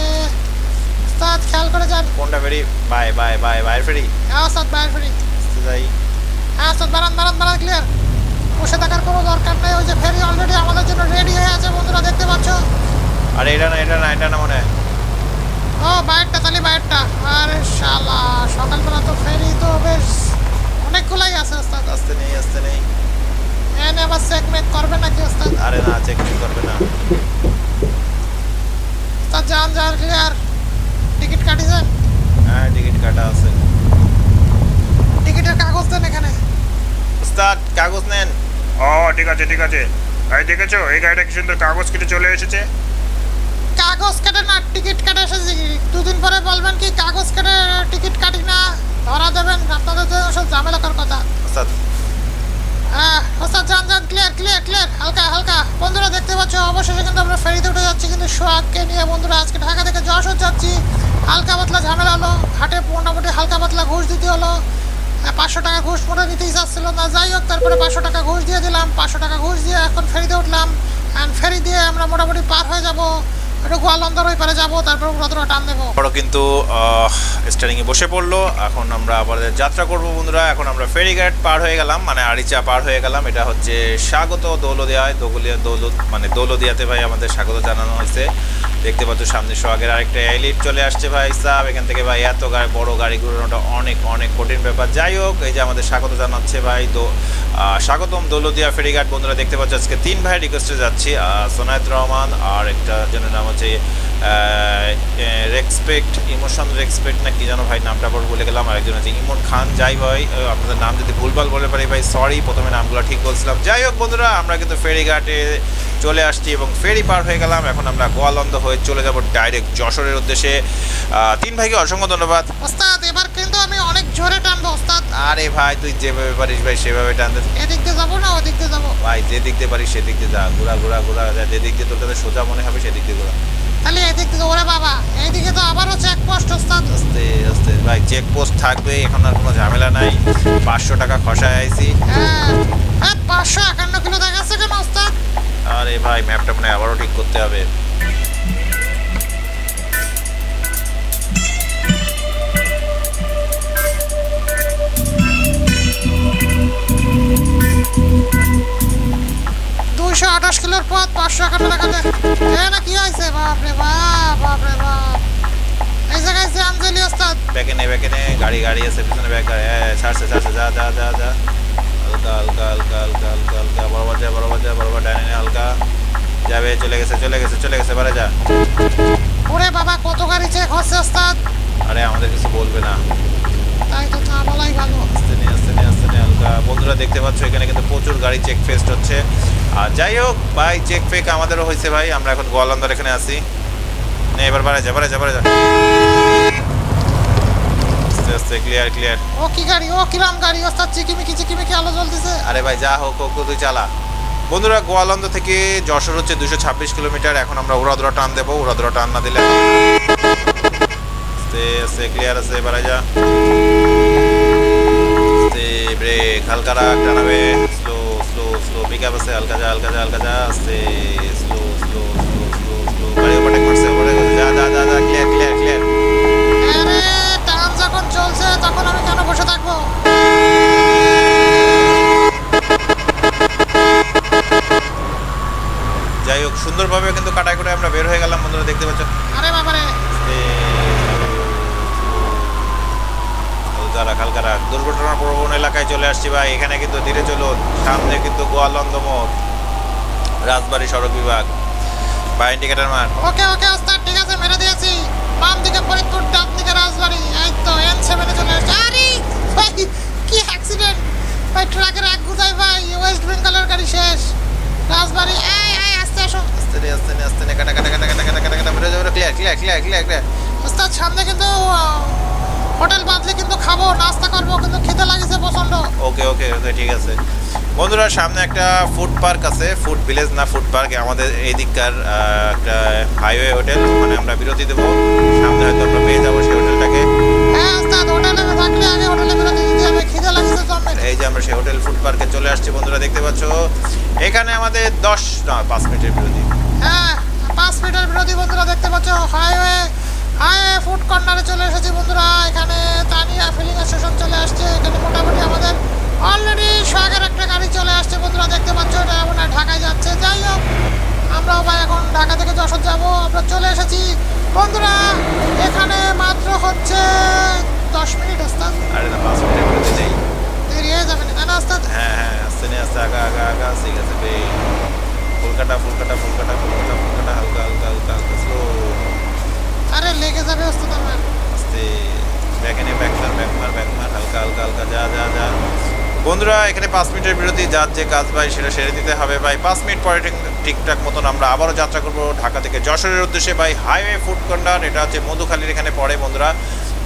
Speaker 1: ওস্তাদ খেয়াল করে যান।
Speaker 2: কোনটা ফেরি? বাই ফেরি।
Speaker 1: হ্যাঁ ওস্তাদ, বাইরে ফেরি।
Speaker 2: আস্তে যাই।
Speaker 1: হ্যাঁ ওস্তাদ, বারান ক্লিয়ার। বসে থাকার কোনো দরকার নেই, ওই যে ফেরি অলরেডি আমাদের জন্য রেডি হয়ে আছে। বন্ধুরা দেখতে পাচ্ছ।
Speaker 2: আরে এটা না মনে হয়।
Speaker 1: বাইরটা, তাহলে বাইরটা। আরে শালা সকালবেলা তো ফেরি তো বেশ অনেকগুলাই আছে ওস্তাদ।
Speaker 2: আস্তে নেই।
Speaker 1: এনে আবার চেকমেক করবে নাকি ওস্তাদ?
Speaker 2: আরে না, চেক করবে না।
Speaker 1: ওস্তাদ যান ক্লিয়ার। টিকিট কাটিছেন?
Speaker 2: হ্যাঁ টিকিট কাটা আছে।
Speaker 1: টিকিটের কাগজ দেন এখানে।
Speaker 2: ওস্তাদ কাগজ নেন। ঠিক আছে। এই দেখেছো, এই গাড়িটা কি সুন্দর কাগজ কেটে চলে এসেছে।
Speaker 1: কাগজ কেটে না, টিকিট কেটে এসেছি। 2 দিন পরে বলবেন কি কাগজ কেটে টিকিট কাটি না, ধরা দেবেন। আপনাদের জন্য সব ঝামেলা করার কথা। ওস্তাদ যান ক্লিয়ার। হালকা। বন্ধুরা দেখতে পাচ্ছ অবশেষে কিন্তু আমরা ফেরিতে উঠে যাচ্ছি কিন্তু সোহাগকে নিয়ে। বন্ধুরা আজকে ঢাকা থেকে যশোর যাচ্ছি। হালকা পাতলা ঝামেলা হলো, ঘাটে মোটামুটি হালকা পাতলা ঘুষ দিতে হলো। 500 টাকা ঘুষ মোটা নিতেই চাচ্ছিল না, যাই হোক তারপরে 500 টাকা ঘুষ দিয়ে দিলাম। 500 টাকা ঘুষ দিয়ে এখন ফেরিতে উঠলাম। ফেরি দিয়ে আমরা মোটামুটি পার হয়ে যাবো, একটু গোয়ালন্দর ওই পারে যাবো, তারপর উড়াদুরা টান দেবো।
Speaker 2: বড় কিন্তু স্টারিংয়ে বসে পড়লো। এখন আমরা আবার যাত্রা করবো বন্ধুরা। এখন আমরা ফেরিঘাট পার হয়ে গেলাম, মানে আরিচা পার হয়ে গেলাম। এটা হচ্ছে স্বাগত দৌলদিয়ায়, দৌলদিয়াতে ভাই আমাদের স্বাগত জানানো হয়েছে। দেখতে পাচ্ছ সামনে সোহাগের আরেকটা এলিট চলে আসছে ভাই সাহেব। এখান থেকে ভাই এত বড় গাড়ি ঘুরানোটা অনেক অনেক কঠিন ব্যাপার। যাই হোক, এই যে আমাদের স্বাগত জানাচ্ছে ভাই তো স্বাগতম দৌলতদিয়া ফেরিঘাট। বন্ধুরা দেখতে পাচ্ছ আজকে 3 ভাইয়ের রিকোয়েস্টে যাচ্ছি। সোনায়েত রহমান আর একটা জনের নাম হচ্ছে রেসপেক্ট, ইমোশন রেসপেক্ট না কি জানো ভাই, নামটা আবার ভুলে গেলাম। আরেকজন আছে ইমন খান। যাই ভাই, আপনাদের নাম যদি ভুলভাল বলে পারি ভাই সরি, প্রথমে নামগুলো ঠিক বলছিলাম। যাই হোক বন্ধুরা, আমরা কিন্তু ফেরিঘাটে চলে আসছি এবং ফেরি পার হয়ে গেলাম। এখন আমরা গোয়ালন্দ হয়ে চলে যাব ডাইরেক্ট যশোরের উদ্দেশ্যে। 3 ভাইকে অসংখ্য ধন্যবাদ।
Speaker 1: ওস্তাদ এবার কিন্তু আমি অনেক জোরে টানবো ওস্তাদ।
Speaker 2: আরে ভাই তুই যেভাবে পারিস ভাই সেভাবে টানতে।
Speaker 1: এদিক দিয়ে যাবো না ওদিক দিয়ে যাবো?
Speaker 2: ভাই যে দিক দিয়ে পারিস সেদিক দিয়ে যা, ঘোরা ঘোরা ঘোরা, যে দিক দিয়ে তোর কাছে সোজা মনে হবে সেদিক দিয়ে ঘোরা।
Speaker 1: তাহলে এদিক দিয়ে, ওরে বাবা এইদিকে তো আবারও চেকপোস্ট ওস্তাদ।
Speaker 2: আস্তে আস্তে ভাই, চেকপোস্ট থাকবে, এখন আর কোনো ঝামেলা নাই। 500 টাকা খসায় আইছি।
Speaker 1: হ্যাঁ 551 কিলো দেখাচ্ছে কেন ওস্তাদ?
Speaker 2: আরে ভাই ম্যাপটা মনে হয় আবারও ঠিক করতে হবে।
Speaker 1: দুইশো 28 কিলোর পথ 551 টাকা দেখ। না কি হয়েছে? বাপরে বাপ, বাপরে বাপ, এই জায়গায় জ্যাম জেলি ওস্তাদ।
Speaker 2: ব্যাকে নে গাড়ি গাড়ি আছে পিছনে, ব্যাক ছাড়ছে ছাড়ছে, যা যা যা যা, হালকা হালকা হালকা হালকা হালকা হালকা, বরাবর যা বরাবর যা, বরাবর ডাইনে নে, হালকা যাবে। চলে গেছে চলে গেছে চলে গেছে, বারে যা।
Speaker 1: ওরে বাবা কত গাড়ি চেক হচ্ছে ওস্তাদ।
Speaker 2: আরে আমাদের কিছু বলবে না,
Speaker 1: তাই তো, তা বলাই ভালো।
Speaker 2: আস্তে নে আস্তে নে আস্তে নে, হালকা। বন্ধুরা দেখতে পাচ্ছ এখানে কিন্তু প্রচুর গাড়ি চেক ফেস্ট হচ্ছে। আর যাই হোক ভাই, চেক ফেক আমাদেরও হয়েছে ভাই। আমরা এখন গোয়ালন্দার এখানে আছি। নে এবার বারে যা বারে যা বারে যা, আস্তে আস্তে, ক্লিয়ার ক্লিয়ার।
Speaker 1: ও কি গাড়ি, ও কিরাম গাড়ি ওস্তাদ, চিকিমিকি আলো জ্বলতেছে।
Speaker 2: আরে ভাই যা হোক হোক, তুই চালা। বন্ধুরা গোয়ালন্দ থেকে যশোর হচ্ছে 226 কিলোমিটার। এখন আমরা উড়াদুরা টান দেবো, উড়াদুরা টান না দিলে আস্তে আস্তে, ক্লিয়ার আছে, বারে যা। আস্তে ব্রেক, হালকা রাখ, টানাবে, স্লো স্লো স্লো, পিকআপ আছে, হালকা যা হালকা যা হালকা যা, আস্তে slow slow slow slow slow, গাড়ি ওভারটেক করছে, ওভারটেক করছে, যা যা যা যা, ক্লিয়ার ক্লিয়ার ক্লিয়ার।
Speaker 1: আরে টান যখন চলছে তখন আমি কেন বসে থাকবো?
Speaker 2: যাই হোক সুন্দরভাবে কিন্তু কাটাই করে আমরা বের হয়ে গেলাম। বন্ধুরা দেখতে পাচ্ছ
Speaker 1: আরে বাবারে,
Speaker 2: হালকা রাখ। দুর্ঘটনা প্রবণ এলাকায় চলে আসছি ভাই। এখানে কিন্তু ধীরে চলুন, সামনে কিন্তু গোয়ালন্দ মোড়, রাজবাড়ী সড়ক বিভাগ। ভাই ইন্ডিকেটার মার।
Speaker 1: ওকে ওকে ওস্তাদ, ঠিক আছে মেরে দিয়েছি। বাম দিকে ফরিদপুর, ডান দিকে রাজবাড়ি। এই তো N7 এ চলে আসছে। আরে ভাই কি অ্যাক্সিডেন্ট ভাই, ট্রাকের এক গুদাই ভাই, ওয়েস্ট বেঙ্গলের গাড়ি শেষ। রাজবাড়ি, এই এই আস্তে আসো।
Speaker 2: আস্তে নে আস্তে নে আস্তে নে, কাটা কাটা কাটা কাটা কাটা কাটা কাটা, বেরো যাবে, clear clear clear clear clear.
Speaker 1: ওস্তাদ সামনে কিন্তু হোটেল বাঁধলে কিন্তু খাবো, নাস্তা করবো, কিন্তু খিদে লাগিছে প্রচন্ড।
Speaker 2: ওকে ওকে ওকে, ঠিক আছে। বন্ধুরা সামনে একটা ফুড পার্ক আছে, ফুড ভিলেজ না ফুড পার্ক, আমাদের এই দিককার একটা হাইওয়ে হোটেল, ওখানে আমরা বিরতি দেবো। সামনে হয়তো আমরা পেয়ে যাবো সেই হোটেলটাকে।
Speaker 1: হ্যাঁ ওস্তাদ, হোটেলে থাকলে আগে হোটেলে বিরতি দিতে হবে, খিদে লাগিছে জমের।
Speaker 2: এই যে আমরা সেই হোটেল ফুড পার্কে চলে আসছি। বন্ধুরা দেখতে পাচ্ছ এখানে আমাদের 5 মিনিটের বিরতি।
Speaker 1: হ্যাঁ 5 মিনিটের বিরতি। বন্ধুরা দেখতে পাচ্ছ হাইওয়ে ফুড কর্নারে চলে এসেছি বন্ধুরা। এখানে তানিয়া ফিলিং স্টেশন চলে আসছে। এখানে মোটামুটি আমাদের অলরেডি সোহাগের একটা গাড়ি চলে আসছে। বন্ধুরা দেখতে পাচ্ছ এটা মনে হয় ঢাকায় যাচ্ছে। যাই হোক আমরাও ভাই এখন ঢাকা থেকে যশোর যাব। আমরা চলে এসেছি বন্ধুরা। এখানে মাত্র হচ্ছে 10 মিনিট ওস্তাদ।
Speaker 2: আরে না 5 মিনিটের বিরতি নেই,
Speaker 1: দেরি হয়ে যাবে না ওস্তাদ?
Speaker 2: হ্যাঁ হ্যাঁ, আস্তে নে আস্তে, আগা আগা আগা, ঠিক আছে বে। ফুলকাটা ফুলকাটা ফুলকাটা ফুলকাটা ফুলকাটা, হালকা হালকা হালকা হালকা, স্লো।
Speaker 1: আরে লেগে যাবে ওস্তাদ আমার।
Speaker 2: আস্তে, ব্যাকে নে, ব্যাক মার ব্যাক মার ব্যাক মার, হালকা হালকা হালকা, যা যা যা। বন্ধুরা এখানে 5 মিনিটের বিরতি, যার যে কাজ ভাই সেটা সেরে দিতে হবে ভাই। 5 মিনিট পরে ঠিকঠাক মতন আমরা আবারও যাত্রা করবো ঢাকা থেকে যশোরের উদ্দেশ্যে ভাই। হাইওয়ে ফুড কর্নার, এটা হচ্ছে মধুখালীর এখানে পড়ে। বন্ধুরা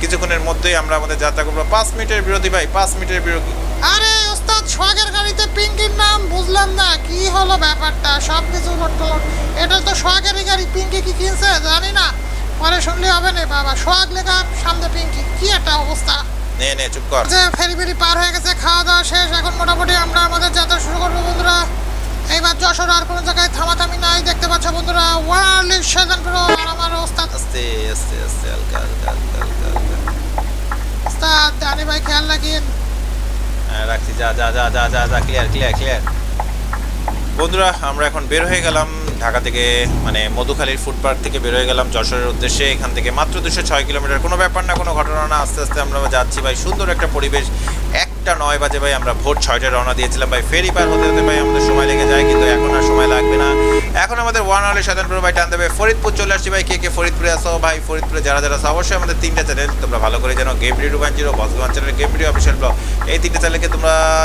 Speaker 2: কিছুক্ষণের মধ্যেই আমরা আমাদের যাত্রা করবো। 5 মিনিটের বিরতি ভাই, 5 মিনিটের বিরতি।
Speaker 1: আরে ওস্তাদ সোহাগের গাড়িতে পিঙ্কির নাম, বুঝলাম না কি হলো ব্যাপারটা, সব কিছু লোটলোট। এটা তো সোহাগেরই গাড়ি, পিঙ্কি কি কিনছে জানি না, পরে শুনলে হবে না বাবা। সোহাগ লেখা, সামনে পিঙ্কি, কি একটা অবস্থা।
Speaker 2: নে নে চুপ কর।
Speaker 1: যে ফেরি ফেরি পার হয়ে গেছে, খাওয়া দাওয়া শেষ, এখন মোটামুটি আমরা আমাদের যাত্রা শুরু করবো বন্ধুরা। এইবার যশোর আর কোনো জায়গায় থামাথামি নাই। দেখতে পাচ্ছ বন্ধুরা ওয়ার্ল্ড সেভেন প্রো আর আমার ওস্তাদ।
Speaker 2: আস্তে আস্তে আস্তে, হালকা হালকা হালকা হালকা হালকা।
Speaker 1: ওস্তাদ দানি ভাই খেয়াল রাখিন।
Speaker 2: হ্যাঁ রাখছি, যা যা যা যা যা যা, ক্লিয়ার ক্লিয়ার ক্লিয়ার। বন্ধুরা আমরা এখন বের হয়ে গেলাম ঢাকা থেকে, মানে মধুখালীর ফুড পার্ক থেকে বের হয়ে গেলাম যশোরের উদ্দেশ্যে। এখান থেকে মাত্র 206 কিলোমিটার, কোনো ব্যাপার না, কোনো ঘটনা না। আস্তে আস্তে আমরা যাচ্ছি ভাই, সুন্দর একটা পরিবেশ। 1:09 বাজে ভাই, আমরা ভোর 6টায় রওনা দিয়েছিলাম ভাই। ফেরি পার হতে হতে ভাই আমাদের সময় লেগে যায়, কিন্তু এখন আর সময় লাগবে না। এখন আমাদের 1 আওয়ারে শয়তানপুর ভাই টান দেবে ফরিদপুর চলে আসছি ভাই। কে কে ফরিদপুরে আসো ভাই? ফরিদপুরে যারা যারা আসো অবশ্যই আমাদের 3টা চ্যানেল তোমরা ভালো করে জানো, গেম ভিডিও 2.0, বসগন channel, game video official blog, এই 3টা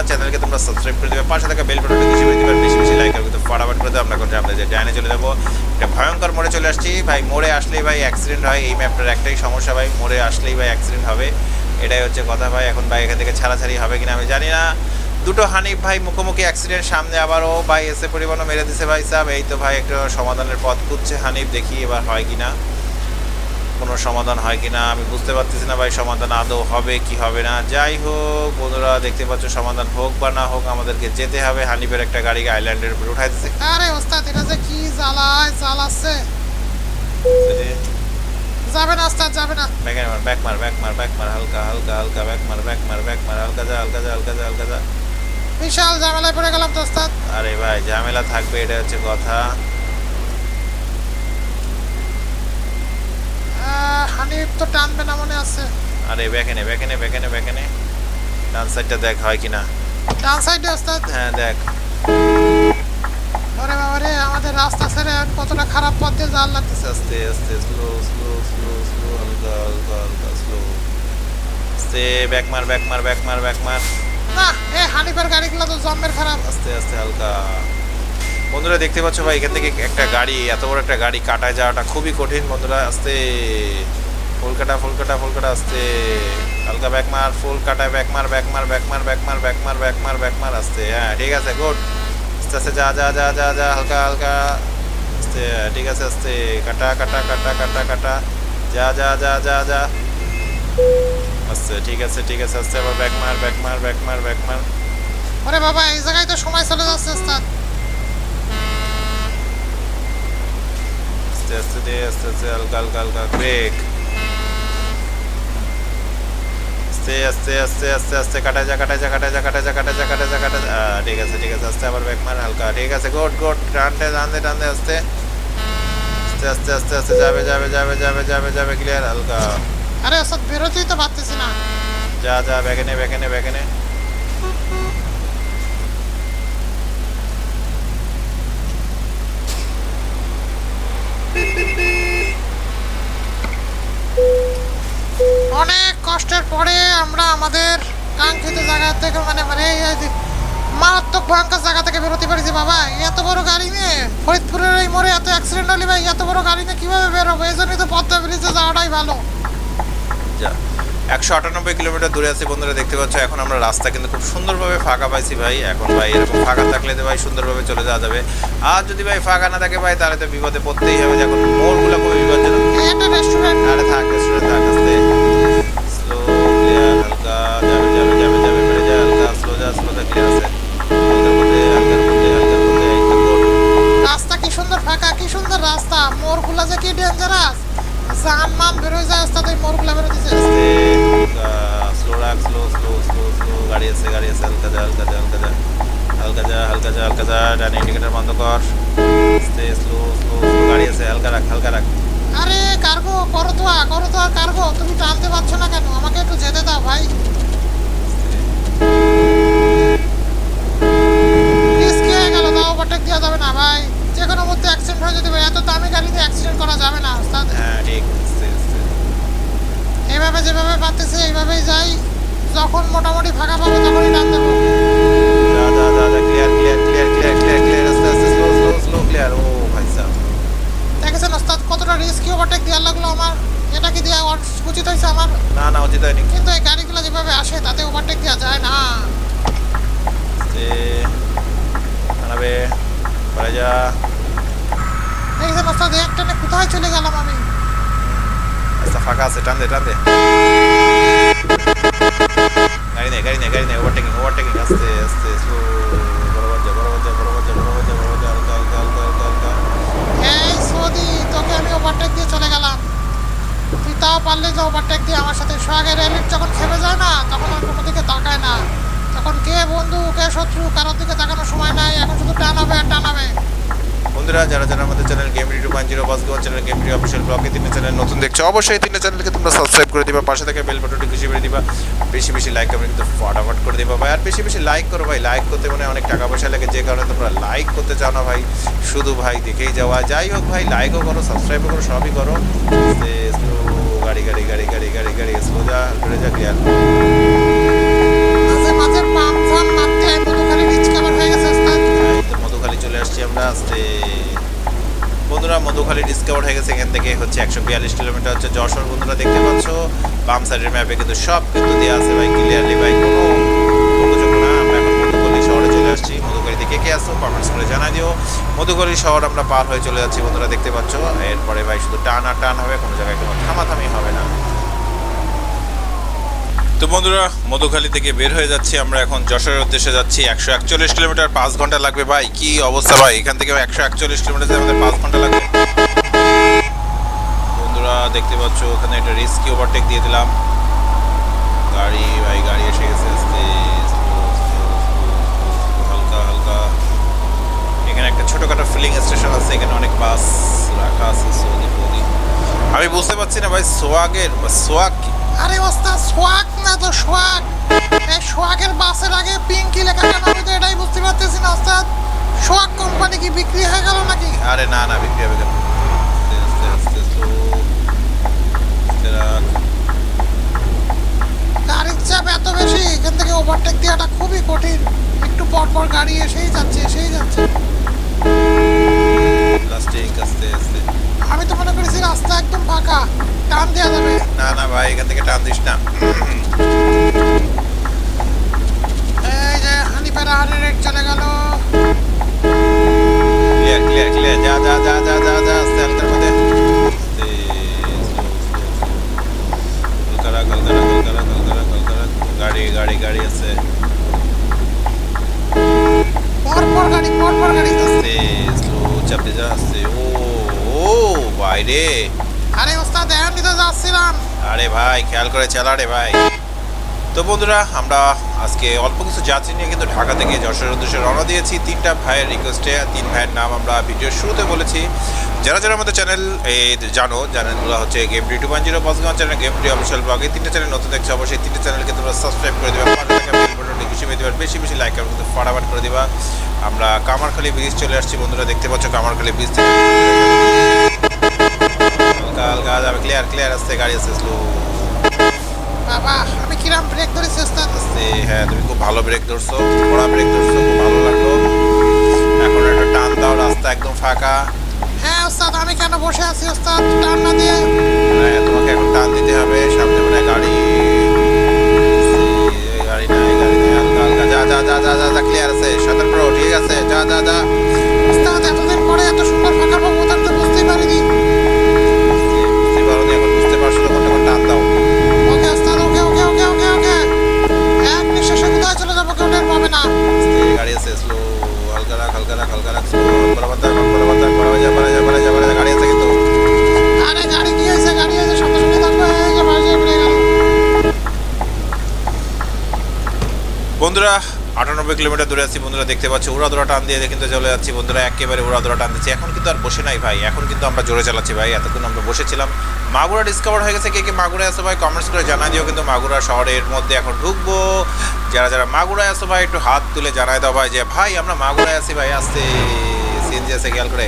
Speaker 2: চ্যানেলকে তোমরা সাবস্ক্রাইব করে দেবে, পাশে থাকা বেল বাটনটা বেশি করে দেবে, বেশি বেশি লাইক করবে, তো ফটাফট করে দাও। আমরা এখন আমাদের ডাইনে চলে যাবো, একটা ভয়ঙ্কর মোড়ে চলে আসছি ভাই। মোড়ে আসলেই ভাই অ্যাক্সিডেন্ট হয়, এই ম্যাপটার একটাই সমস্যা ভাই, মোড়ে আসলেই ভাই অ্যাক্সিডেন্ট হবে, এটাই হচ্ছে কথা ভাই। এখন ভাই এখান থেকে ছাড়াছাড়ি হবে কিনা আমি জানি না। দুটো হানিফ ভাই মুখোমুখি অ্যাক্সিডেন্ট, সামনে আবারও ভাই এসে পরিবহনও মেরে দিছে ভাই সাহেব। এই তো ভাই একটা সমাধানের পথ খুঁজছে হানিফ, দেখি এবার হয় কিনা, কোনো সমাধান হয় কিনা আমি বুঝতে পারতেছি না ভাই, সমাধান আদৌ হবে কি হবে না। যাই হোক বন্ধুরা দেখতে পাচ্ছ, সমাধান হোক বা না হোক আমাদেরকে যেতে হবে। হানিফের একটা গাড়ি আইল্যান্ডের উপরে উঠাই দিচ্ছে।
Speaker 1: আরে ওস্তাদ, এটা যে কি জ্বালাচ্ছে। যাবে না ওস্তাদ, যাবে না।
Speaker 2: ব্যাক মার হালকা হালকা হালকা ব্যাক মার হালকা যা হালকা যা।
Speaker 1: বিশাল ঝামেলায় পড়ে গেলাম তো ওস্তাদ।
Speaker 2: আরে ভাই ঝামেলা থাকবে, এটা হচ্ছে কথা।
Speaker 1: হানিফ তো টানবে না মনে আছে।
Speaker 2: আরে ব্যাকেনে ডান সাইডটা দেখ হয় কিনা।
Speaker 1: ডান সাইডে ওস্তাদ।
Speaker 2: হ্যাঁ দেখ।
Speaker 1: ওরে বাবা রে, আমাদের রাস্তা ছেড়ে কতটা খারাপ পথ দিয়ে যাওয়ার লাগতেছে।
Speaker 2: আস্তে আস্তে স্লো হালকা স্লো আস্তে ব্যাক মার
Speaker 1: না, এই হানিফের গাড়িগুলো তো জম্মের খারাপ।
Speaker 2: আস্তে আস্তে হালকা। বন্ধুরা দেখতে পাচ্ছ ভাই, এখান থেকে একটা গাড়ি, এত বড় একটা গাড়ি কাটায় যাওয়াটা খুবই কঠিন বন্ধুরা। আস্তে ফুল কাটা আস্তে হালকা ব্যাক মার, ফুল কাটায় ব্যাক মার আস্তে। হ্যাঁ ঠিক আছে, গুড। আস্তে আস্তে যা হালকা আস্তে, ঠিক আছে আস্তে কাটা যা আস্তে, ঠিক আছে আস্তে, আবার ব্যাক মার।
Speaker 1: ওরে বাবা, এই জায়গায় তো সময় চলে যাচ্ছে ওস্তাদ।
Speaker 2: আস্তে হালকা ব্রেক। আস্তে কাটা যা ঠিক আছে আস্তে, আবার ব্যাক মার হালকা, ঠিক আছে গুড টান দে আস্তে যাবে ক্লিয়ার হালকা।
Speaker 1: আরে ওস্তাদ, বেরোতেই তো পারতেছি না।
Speaker 2: যা ব্যাকেনে
Speaker 1: অনেক কষ্টের পরে আমরা আমাদের কাঙ্ক্ষিত জায়গা থেকে মানে এই মারাত্মক ভয়ঙ্কর জায়গা থেকে বেরোতে পারছি বাবা। এত বড় গাড়ি নিয়ে ফরিদপুরের এই মোড়ে এত অ্যাক্সিডেন্ট হলে ভাই, এত বড় গাড়ি নিয়ে কিভাবে বেরোবো? এই জন্যই তো পদ্মা ব্রিজে যাওয়াটাই ভালো।
Speaker 2: যা 198 কিলোমিটার দূরে আছি বন্ধুরা, দেখতে পাচ্ছ। এখন আমরা রাস্তা কিন্তু খুব সুন্দরভাবে ফাঁকা পাইছি ভাই। এখন ভাই এরকম ফাঁকা থাকলে তো ভাই সুন্দরভাবে চলে যাওয়া যাবে। আর যদি ভাই ফাঁকা না থাকে ভাই, তাহলে তো বিপদে পড়তেই হবে। এখন মোড়গুলো খুবই বিপজ্জনক।
Speaker 1: এটা রেস্টুরেন্ট।
Speaker 2: আরে থাক রেস্টুরেন্ট থাক, আস্তে স্লো ক্লিয়ার হালকা যাবে বেড়ে যা হালকা স্লো যা ক্লিয়ার আছে হালকার মধ্যে এই তো গুড।
Speaker 1: রাস্তা কি সুন্দর ফাঁকা, কি সুন্দর রাস্তা। মোড়গুলা যে কি ডেঞ্জারাস, জান বেরোয় যায় ওস্তাদ এই মোড়গুলা বেরোতেছে।
Speaker 2: স্লো রাখ, স্লো গাড়ি আছে হালকা যা ডান ইন্ডিকেটর বন্ধ কর। আস্তে স্লো গাড়ি আছে, হালকা রাখ।
Speaker 1: আরে কার্গো করো তো আর কার্গো, তুমি টানতে পারছো না কেন? আমাকে একটু যেতে দাও ভাই। রিস্কি হয়ে গেল, তাও ওভারটেক দেওয়া যাবে না ভাই। যে কোনো মধ্যে অ্যাক্সিডেন্ট হয়ে যেতে পারে, এত দামি গাড়িতে অ্যাক্সিডেন্ট করা যাবে না ওস্তাদ।
Speaker 2: হ্যাঁ ঠিক আস্তে
Speaker 1: এইভাবে যেভাবে পারতেছে এইভাবেই যাই, যখন মোটামুটি ফাঁকা পাবো তখনই টান দেবো।
Speaker 2: যা ক্লিয়ার আস্তে স্লো ক্লিয়ার। ও ভাই সাহেব
Speaker 1: দেখেছেন ওস্তাদ কতটা রিস্কি ওভারটেক দেওয়ার লাগলো আমার? এটা কি দেওয়া উচিত হয়েছে আমার?
Speaker 2: না উচিত হয়নি।
Speaker 1: কিন্তু এই গাড়িগুলো যেভাবে আসে তাতে ওভারটেক দেওয়া যায় না।
Speaker 2: আনাবে পরে যা।
Speaker 1: দেখেছেন ওস্তাদ, একটানে কোথায় চলে গেলাম আমি?
Speaker 2: রাস্তা ফাঁকা আছে, টান দে গাড়ি নেই ওভারটেকিং আস্তে স্লো বরাবর যা হালকা।
Speaker 1: এই সৌদি, তোকে আমি ওভারটেক দিয়ে চলে গেলাম, তুই তাও পারলে যে ওভারটেক দিয়ে আমার সাথে সোহাগের রেলিট যখন খেপে যায় না, তখন আর কোনো দিকে তাকায় না। এখন কে বন্ধু কে শত্রু কারোর দিকে তাকানোর সময় নাই, এখন শুধু টান হবে আর টান হবে।
Speaker 2: বন্ধুরা যারা যারা আমাদের চ্যানেল গেম রিডিও 2.0 বাসগোয়ান চ্যানেল গেম রিডিও অফিসিয়াল ব্লগে তিনটে চ্যানেল নতুন দেখছো, অবশ্যই তিনটে চ্যানেলকে তোমরা সাবস্ক্রাইব করে দিবা, পাশে থেকে বেল বাটনটি খুশি করে দিবা, বেশি বেশি লাইক কমেন্ট কিন্তু ফটাফট করে দিবা ভাই। আর বেশি বেশি লাইক করো ভাই, লাইক করতে মানে অনেক টাকা পয়সা লাগে, যে কারণে তোমরা লাইক করতে চাও না ভাই, শুধু ভাই দেখেই যাওয়া। যাই হোক ভাই, লাইকও করো, সাবস্ক্রাইবও করো, সবই করো। গাড়ি গাড়ি গাড়ি গাড়ি গাড়ি গাড়ি স্লো যা, ঘুরে যা, ক্লিয়ার।
Speaker 1: মাঝে মাঝে পাম জাম মারতে মধুখালি ডিসকাভার হয়ে গেছে ওস্তাদ।
Speaker 2: এই তো মধুখালি চলে আসছি আমরা আস্তে। বন্ধুরা মধুখালি ডিসকভার হয়ে গেছে, এখান থেকে হচ্ছে 142 কিলোমিটার হচ্ছে যশোর। বন্ধুরা দেখতে পাচ্ছ বাম সাইডের ম্যাপে কিন্তু সব কিন্তু দেওয়া আছে ভাই, ক্লিয়ারলি ভাই, কোনো যোগ না। আমরা এখন মধুখালি শহরে চলে আসছি। মধুখালিতে কে কে আসছো কমেন্টস করে জানা দিও। মধুখালি শহর আমরা পার হয়ে চলে যাচ্ছি বন্ধুরা, দেখতে পাচ্ছ। এরপরে ভাই শুধু টান আর টান হবে, কোনো জায়গায় কোনো থামাথামি হবে না। তো বন্ধুরা মধুখালী থেকে বের হয়ে যাচ্ছি আমরা, এখন যশোরের উদ্দেশ্যে যাচ্ছি। 141 কিলোমিটার, 5 ঘন্টা লাগবে ভাই। কি অবস্থা ভাই, এখান থেকে 141 কিলোমিটার আমাদের 5 ঘন্টা লাগবে। বন্ধুরা দেখতে পাচ্ছ ওখানে একটা রিস্কি ওভারটেক দিয়ে দিলাম। গাড়ি ভাই, গাড়ি এসে গেছে আস্তে, হালকা হালকা। এখানে একটা ছোটখাটো ফিলিং স্টেশন আছে, এখানে অনেক বাস রাখা আছে। আমি বুঝতে পারছি না ভাই সোয়াগের সোয়াগ কি?
Speaker 1: আরে ওস্তাদ সোয়াগ না তো সোয়াগ, এই সোয়াগের বাসের আগে পিঙ্কি লেখা কেন আমি তো এটাই বুঝতে পারতেছি না ওস্তাদ। সোয়াগ কোম্পানি কি বিক্রি হয়ে গেল নাকি?
Speaker 2: আরে না না, বিক্রি হবে কেন? আস্তে আস্তে আস্তে রাখ।
Speaker 1: গাড়ির চাপ এত বেশি, এখান থেকে ওভারটেক দেওয়াটা খুবই কঠিন। একটু পর পর গাড়ি এসেই যাচ্ছে এসেই যাচ্ছে।
Speaker 2: প্লাস্টিক আস্তে আস্তে।
Speaker 1: আমি তো মনে করেছি রাস্তা একদম ফাঁকা, টান দেওয়া যাবে।
Speaker 2: না না ভাই, এখান থেকে টান দিস না।
Speaker 1: এই যে হানিফের রেট চলে গেল।
Speaker 2: ক্লিয়ার ক্লিয়ার ক্লিয়ার, যা যা যা যা যা যা আস্তে হালকার মধ্যে। আস্তে কলকারা কলকারা কলকারা কলকারা কলকারা। গাড়ি গাড়ি গাড়ি আছে,
Speaker 1: পর পর গাড়ি পর পর গাড়ি।
Speaker 2: আস্তে স্লো চাপতে যা আস্তে। ও ও বাইরে।
Speaker 1: আরে ওস্তাদ এখন দিতে যাচ্ছিলাম।
Speaker 2: আরে ভাই খেয়াল করে চালা রে ভাই। তো বন্ধুরা আমরা আজকে অল্প কিছু যাত্রী নিয়ে কিন্তু ঢাকা থেকে যশোরের উদ্দেশ্যে রওনা দিয়েছি। 3টা ভাইয়ের রিকোয়েস্টে 3 ভাইয়ের নাম আমরা ভিডিওর শুরুতে বলেছি। যারা যারা আমাদের চ্যানেল জানো, চ্যানেলগুলো হচ্ছে গেম রিডিও 2.0 বাসগোয়ান channel, game video official blog. এই 3টে চ্যানেল নতুন দেখছো, অবশ্যই 3টে চ্যানেলকে তোমরা সাবস্ক্রাইব করে দেবে, পাশে থাকা বেল বাটনটি ঘুষিয়ে দেবে, বেশি বেশি লাইক কিন্তু ফটাফট করে দিবা। আমরা কামারখালী ব্রিজ চলে আসছি বন্ধুরা, দেখতে পাচ্ছ কামারখালী ব্রিজ থেকে হালকা হালকা যাবে। ক্লিয়ার ক্লিয়ার আসতে, গাড়ি আসতে স্লো।
Speaker 1: বাবা আমি কিরাম ব্রেক ধরেছি ওস্তাদ।
Speaker 2: আস্তে, হ্যাঁ তুমি খুব ভালো ব্রেক ধরছো, কড়া ব্রেক ধরছো, খুব ভালো লাগলো। এখন একটা টান দাও, রাস্তা একদম ফাঁকা।
Speaker 1: হ্যাঁ ওস্তাদ আমি কেন বসে আছি ওস্তাদ, টান না দিয়ে।
Speaker 2: হ্যাঁ তোমাকে এখন টান দিতে হবে, সামনে মানে গাড়ি গাড়ি নাই গাড়ি নাই, হালকা হালকা যা যা যা যা যা যা। ক্লিয়ার আছে, সতর্ক রো, ঠিক আছে, যা যা যা।
Speaker 1: ওস্তাদ এতদিন পরে এত সুন্দর ফাঁকা পাবো তার তো বুঝতেই পারিনি।
Speaker 2: বুঝতে পারো নি, এখন বুঝতে পারছো তখন এখন টান দাও।
Speaker 1: ওকে ওস্তাদ ওকে ওকে ওকে ওকে ওকে। এক নিঃশ্বাসে কোথায় চলে যাবো কেউ টের পাবে না।
Speaker 2: আস্তে, গাড়ি আছে স্লো, হালকা রাখ হালকা রাখ হালকা রাখ, স্লো বরাবর থাক বরাবর থাক, বরাবর যা বরাবর যা বরাবর যা বরাবর যা। গাড়ি আছে কিন্তু।
Speaker 1: আরে গাড়ি কি হয়েছে, গাড়ি হয়েছে সামনে সামনে থাকবে। এই যে বাজে ব্রেক গেল।
Speaker 2: বন্ধুরা 98 কিলোমিটার দূরে আছি বন্ধুরা, দেখতে পাচ্ছি উড়াদোড়া টান দিয়ে কিন্তু চলে যাচ্ছি বন্ধুরা, একেবারে উড়াদোড়া টান দিচ্ছি। এখন কিন্তু আর বসে নাই ভাই, এখন কিন্তু আমরা জোরে চালাচ্ছি ভাই। এতক্ষণ আমরা বসেছিলাম। মাগুরা ডিসকভার হয়ে গেছে। কে কে মাগুরায় আসো ভাই কমেন্টস করে জানাই দিও। কিন্তু মাগুরা শহরের মধ্যে এখন ঢুকবো। যারা যারা মাগুরায় আসো ভাই একটু হাত তুলে জানাই দাও ভাই যে ভাই আমরা মাগুরায় আছি ভাই। আসতে সিএনজি আছে, খেয়াল করে।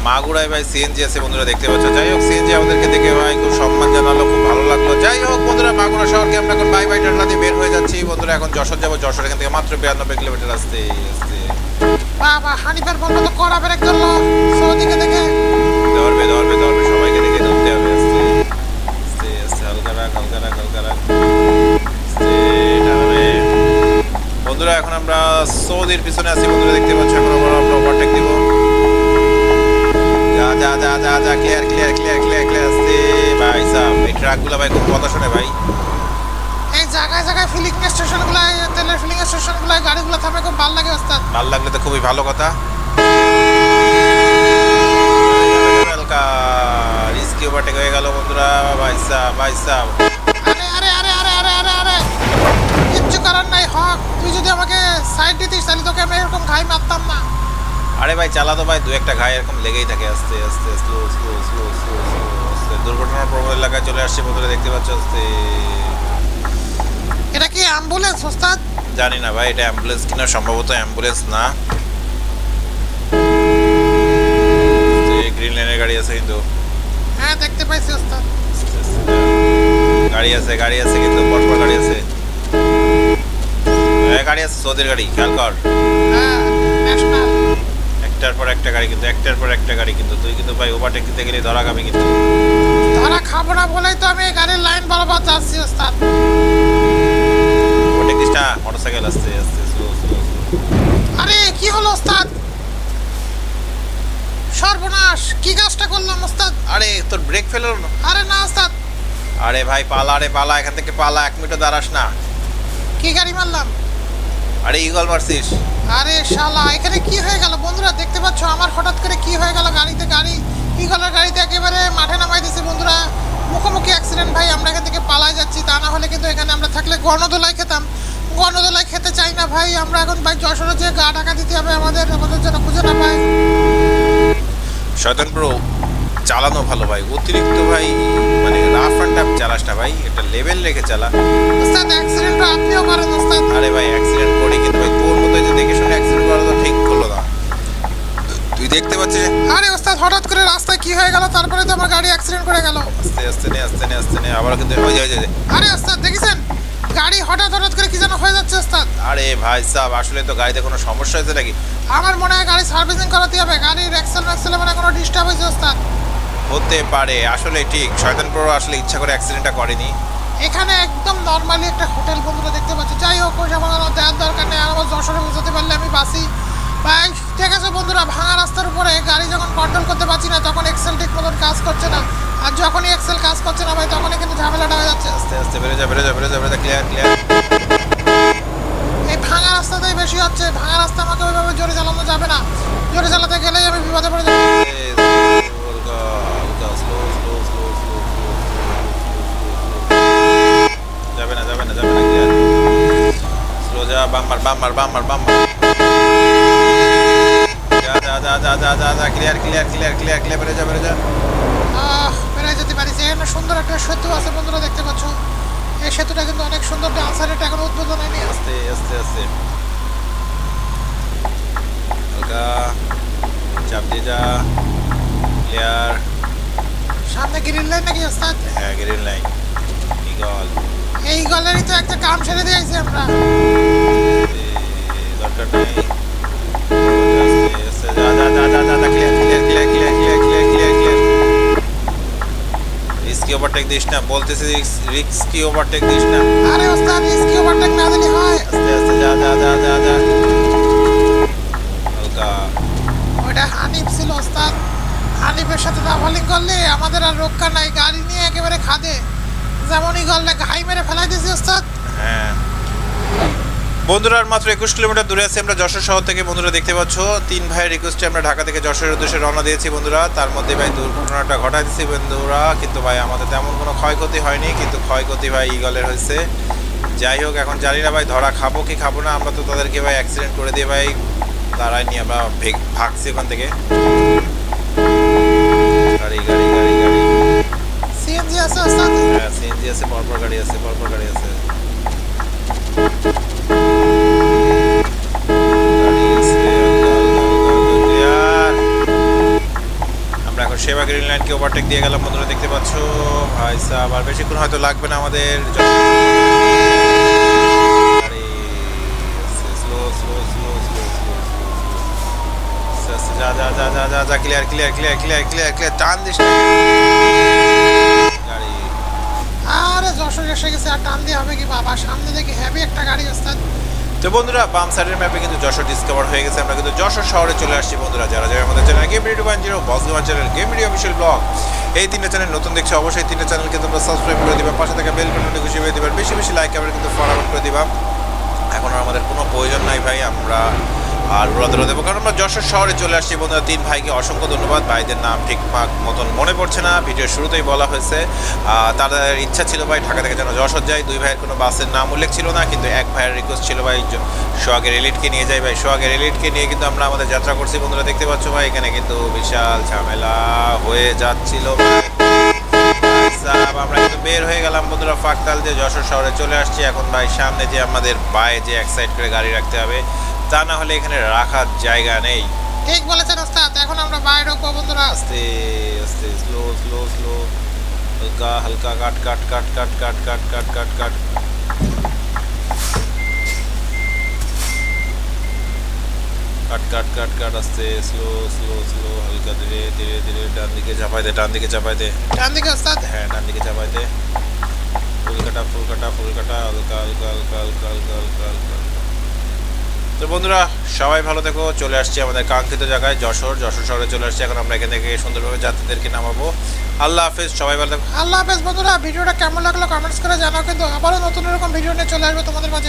Speaker 2: মাগুরায় ভাই সিএনজি আছে বন্ধুরা, দেখতে পাচ্ছ। যাই হোক সিএনজি আমাদেরকে দেখে ভাই খুব সম্মান জানালো, খুব ভালো লাগলো। যাই হোক বন্ধুরা মাগুরা শহরকে আমরা এখন বাই বাই টাটা দিয়ে বের হয়ে যাচ্ছি বন্ধুরা। এখন যশোর যাবো, যশোর এখান থেকে মাত্র 92 কিলোমিটার। আসতে আসতে
Speaker 1: বাবা হানিফের বললো তো কড়া ব্রেক ধরলো সৌদিকে দেখে।
Speaker 2: ধরবে ধরবে ধরবে, সবাইকে দেখে ধরতে হবে। আসতে আস্তে আস্তে, হালকা রাখ হালকা রাখ হালকা রাখ, আস্তে টানবে। বন্ধুরা এখন আমরা সৌদির পিছনে আছি বন্ধুরা, দেখতে পাচ্ছ। এখন আমরা ওভারটেক দিব। যা যা যা যা যা, clear clear clear clear clear. আসতে ভাই সাহেব, এই ট্রাকগুলো ভাই খুব কথা শোনে ভাই।
Speaker 1: এই জায়গায় জায়গায় ফিলিং স্টেশন গুলায়, তেলের ফিলিং স্টেশন গুলায় গাড়িগুলো থামে, খুব ভালো লাগে ওস্তাদ।
Speaker 2: ভালো লাগলে তো খুবই ভালো কথা। হালকা রিস্কি ওভারটেক হয়ে গেল বন্ধুরা। ভাই সাহেব ভাই সাহেব,
Speaker 1: আরে আরে আরে আরে আরে আরে আরে কিচ্ছু করার নাই, হর্ন যদি আমাকে সাইড দিতিস তাহলে তোকে আমি এরকম ঘাই মারতাম না।
Speaker 2: আরে ভাই চালা তো ভাই, দু একটা ঘাই এরকম লেগেই থাকে। আস্তে আস্তে slow slow slow slow slow আস্তে। দুর্ঘটনার প্রবল এলাকায় চলে আসছে বন্ধুরা, দেখতে পাচ্ছ। আস্তে।
Speaker 1: এটা কি অ্যাম্বুলেন্স ওস্তাদ?
Speaker 2: জানি না ভাই এটা অ্যাম্বুলেন্স কিনা, সম্ভবত অ্যাম্বুলেন্স না। গ্রিন লাইনের গাড়ি আছে কিন্তু।
Speaker 1: হ্যাঁ দেখতে পাইছি ওস্তাদ।
Speaker 2: গাড়ি আছে, গাড়ি আছে কিন্তু, পরপর গাড়ি আছে। গাড়ি আছে, সৌদির গাড়ি, খেয়াল কর।
Speaker 1: হ্যাঁ ন্যাশনাল।
Speaker 2: একটার পর একটা গাড়ি কিন্তু, একটার পর একটা গাড়ি কিন্তু। তুই কিন্তু ভাই ওভারটেক দিতে গেলে ধরা খাবি কিন্তু।
Speaker 1: ধরা খাবো না বলেই তো আমি গাড়ির লাইন বরাবর যাচ্ছি ওস্তাদ।
Speaker 2: ওভারটেক দিস না, মোটরসাইকেল আসছে আসছে স্লো স্লো।
Speaker 1: আরে কি হলো ওস্তাদ? সর্বনাশ, কি কাজটা করলাম ওস্তাদ?
Speaker 2: আরে তোর ব্রেক ফেল হলো না?
Speaker 1: আরে না ওস্তাদ।
Speaker 2: আরে ভাই পালা, রে পালা, এখান থেকে পালা, 1 মিনিটও দাঁড়াস না।
Speaker 1: কি গাড়ি মারলাম?
Speaker 2: আরে ইগল মারছিস?
Speaker 1: আরে শালা, এখানে কি হয়ে গেল বন্ধুরা? দেখতে পাচ্ছ আমার হঠাৎ করে কি হয়ে গেল গাড়িতে? গাড়ি ইগলের গাড়িতে একেবারে মাঠে নামাই দিয়েছে বন্ধুরা। মুখোমুখি অ্যাক্সিডেন্ট ভাই। আমরা এখান থেকে পালাই যাচ্ছি, তা না হলে কিন্তু এখানে আমরা থাকলে গণদোলাই খেতাম। গণদোলাই খেতে চাই না ভাই। আমরা এখন ভাই যশোরে যে গা ঢাকা দিতে হবে আমাদের, আমাদের যেন খুঁজে না পাই।
Speaker 2: শয়তান প্রো চালানো ভালো ভাই, অতিরিক্ত ভাই মানে রাফ অ্যান্ড টাফ চালাস না ভাই, একটা লেভেল রেখে চালা।
Speaker 1: ওস্তাদ অ্যাক্সিডেন্টটা আপনিও করেন ওস্তাদ।
Speaker 2: আরে ভাই অ্যাক্সিডেন্ট করি কিন্তু ভাই তোর মতো যে দেখে শুনে অ্যাক্সিডেন্ট করা তো ঠিক করলো না। তুই দেখতে পাচ্ছিস?
Speaker 1: আরে ওস্তাদ হঠাৎ করে রাস্তায় কি হয়ে গেল? তারপরে তো আমার গাড়ি অ্যাক্সিডেন্ট করে গেল।
Speaker 2: আস্তে আস্তে নে, আস্তে নে, আস্তে নে, আবার কিন্তু ওই যে, ওই যে।
Speaker 1: আরে ওস্তাদ দেখেছেন গাড়ি হঠাৎ করে কি যেন হয়ে যাচ্ছে ওস্তাদ।
Speaker 2: আরে ভাই সাহেব আসলে তো গাড়িতে কোনো সমস্যা হয়েছে নাকি?
Speaker 1: আমার মনে হয় গাড়ি সার্ভিসিং করাতে হবে। গাড়ির এক্সেল মানে কোনো ডিস্টার্ব হয়েছে ওস্তাদ।
Speaker 2: হতে পারে, আসলে ঠিক শয়তান প্রো আসলে ইচ্ছা করে অ্যাক্সিডেন্টটা করেনি।
Speaker 1: এখানে একদম নর্মালি একটা হোটেল বন্ধুরা দেখতে পাচ্ছি। যাই হোক ওই আমার দেওয়ার দরকার নেই। আমার যশোরে পৌঁছাতে পারলে আমি বাসি ভাই। ঠিক আছে বন্ধুরা, ভাঙা রাস্তার উপরে গাড়ি যখন কন্ট্রোল করতে পারছি না তখন এক্সেল ঠিক মতন কাজ করছে না। আর যখনই এক্সেল কাজ করছে না ভাই তখনই কিন্তু ঝামেলাটা হয়ে যাচ্ছে।
Speaker 2: আস্তে আস্তে বেরো যা, বেরো যা, বেরো যা, বেরো যা, ক্লিয়ার ক্লিয়ার।
Speaker 1: এই ভাঙা রাস্তাতেই বেশি হচ্ছে। ভাঙা রাস্তা আমাকে ওইভাবে জোরে চালানো যাবে না। জোরে চালাতে গেলেই আমি বিপদে পড়ে যাবো।
Speaker 2: যাবে না, যাবে না, যাবে না, ক্লিয়ার। স্লো যা, বাম্পার বাম্পার বাম্পার বাম্পার। যা যা যা যা যা যা যা, clear clear clear clear clear, বেরো যা, বেরো যা।
Speaker 1: বেড়ে যেতে পারিস। এখানে সুন্দর একটা সেতু আছে বন্ধুরা দেখতে পাচ্ছ। এই সেতুটা কিন্তু অনেক সুন্দর। ডান্সার এটা এখন উদ্বোধন হয়নি।
Speaker 2: আস্তে আস্তে আস্তে হালকা চাপ দিয়ে যা, ক্লিয়ার।
Speaker 1: সামনে গ্রিন লাইন নাকি ওস্তাদ?
Speaker 2: হ্যাঁ গ্রিন লাইন। ইগল
Speaker 1: এই গলেরই তো একটা কাম সেরে দিয়েছি আমরা।
Speaker 2: দরকার নেই। আস্তে আস্তে যা যা যা যা যা, clear clear clear clear clear clear clear clear. Risky overtake this না বলতেছি, রিস্কি ওভারটেক দিস না।
Speaker 1: আরে ওস্তাদ রিস্কি ওভারটেক না দিলে হয়।
Speaker 2: আস্তে আস্তে যা যা যা যা যা, হালকা।
Speaker 1: ওইটা হানিফ ছিল ওস্তাদ। হানিফের সাথে দাফালিং করলে আমাদের আর রক্ষা নাই। গাড়ি নিয়ে একেবারে খাদে। যেমনই গললে ঘাই মেরে ফেলাই দিয়েছি ওস্তাদ।
Speaker 2: হ্যাঁ বন্ধুরা, আর মাত্র 21 কিলোমিটার দূরে আছি আমরা যশোর শহর থেকে। বন্ধুরা দেখতে পাচ্ছ 3 ভাইয়ের রিকোয়েস্টে আমরা ঢাকা থেকে যশোরের উদ্দেশ্যে রওনা দিয়েছি বন্ধুরা। তার মধ্যে ভাই দুর্ঘটনাটা ঘটাই দিচ্ছি বন্ধুরা, কিন্তু ভাই আমাদের তেমন কোনো ক্ষয়ক্ষতি হয়নি, কিন্তু ক্ষয়ক্ষতি ভাই ইগলের হয়েছে। যাই হোক এখন জানি না ভাই ধরা খাবো কি খাবো না। আমরা তো তাদেরকে ভাই অ্যাক্সিডেন্ট করে দিয়ে ভাই দাঁড়াই নিয়ে আমরা ভাগছি ওখান থেকে। গাড়ি গাড়ি গাড়ি গাড়ি,
Speaker 1: সিএনজি আছে ওস্তাদ?
Speaker 2: হ্যাঁ সিএনজি আছে, পরপর গাড়ি আছে, পরপর গাড়ি আছে। আমরা এখন সেবা গ্রিন লাইনকে ওভারটেক দিয়ে গেলাম বন্ধুরা দেখতে পাচ্ছ। ভাই সাহেব আর বেশিক্ষণ হয়তো লাগবে না আমাদের। Slow slow slow slow slow যা যা যা যা যা যা, clear clear clear clear clear clear, টান দিস না গাড়ি।
Speaker 1: আরে যশোর এসে গেছে, আর টান দিয়ে হবে কি বাবা? সামনে দেখি হেভি একটা গাড়ি ওস্তাদ।
Speaker 2: তো বন্ধুরা বাম সাইডের ম্যাপে কিন্তু যশোর ডিসকভার হয়ে গেছে। আমরা কিন্তু যশোর শহরে চলে আসছি বন্ধুরা। যারা যারা আমাদের channel game video 2.0, boss gamer channel, game video official blog, এই 3টা চ্যানেল নতুন দেখছো অবশ্যই 3টা চ্যানেলকে তোমরা সাবস্ক্রাইব করে দিবা, পাশে থাকা বেল বাটনটি খুশি হয়ে দিবা, বেশি বেশি লাইক আমরা কিন্তু ফলো করে দিবা। এখন আর আমাদের কোনো প্রয়োজন নাই ভাই, আমরা আর উড়াদৌড়া দেবো, কারণ আমরা যশোর শহরে চলে আসছি বন্ধুরা। 3 ভাইকে অসংখ্য ধন্যবাদ। ভাইদের নাম ঠিকঠাক মতন মনে পড়ছে না, ভিডিওর শুরুতেই বলা হয়েছে। তাদের ইচ্ছা ছিল ভাই ঢাকা থেকে যেন যশোর যায়। 2 ভাইয়ের কোনো বাসের নাম উল্লেখ ছিল না, কিন্তু এক ভাইয়ের রিকোয়েস্ট ছিল ভাই সোহাগের এলিটকে নিয়ে যাই। ভাই সোহাগের এলিটকে নিয়ে কিন্তু আমরা আমাদের যাত্রা করছি বন্ধুরা, দেখতে পাচ্ছ ভাই। এখানে কিন্তু বিশাল ঝামেলা হয়ে যাচ্ছিল। আমরা কিন্তু বের হয়ে গেলাম বন্ধুরা ফাঁকতাল দিয়ে, যশোর শহরে চলে আসছি। এখন ভাই সামনে যে আমাদের বায়ে যে এক সাইড করে গাড়ি রাখতে হবে, তা না হলে এখানে রাখার জায়গা নেই।
Speaker 1: ঠিক বলেছেন ওস্তাদ, এখন আমরা বাইরে ঢুকবো বন্ধুরা।
Speaker 2: আস্তে আস্তে, স্লো স্লো স্লো, হালকা হালকা, কাট কাট কাট কাট কাট কাট কাট কাট কাট, কাট কাট কাট কাট, আস্তে স্লো স্লো স্লো, হালকা ধীরে ধীরে ধীরে। ডান দিকে চাপাই দে, ডান দিকে চাপাই দে।
Speaker 1: ডান দিকে ওস্তাদ।
Speaker 2: হ্যাঁ, ডান দিকে চাপাই দে। ফুল কাটা ফুল কাটা ফুল কাটা, হালকা হালকা হালকা হালকা হালকা হালকা হালকা। তো বন্ধুরা সবাই ভালো থেকো। চলে আসছি আমাদের কাঙ্ক্ষিত জায়গায় যশোর শহরে চলে আসছি। এখন আমরা এখান থেকে সুন্দরভাবে যাত্রীদেরকে নামাবো। আল্লাহ হাফেজ, সবাই ভালো থেকো।
Speaker 1: আল্লাহ হাফেজ বন্ধুরা। ভিডিওটা কেমন লাগলো কমেন্টস করে জানাও, কিন্তু আবারও নতুন এরকম ভিডিও নিয়ে চলে আসবো তোমাদের মাঝে।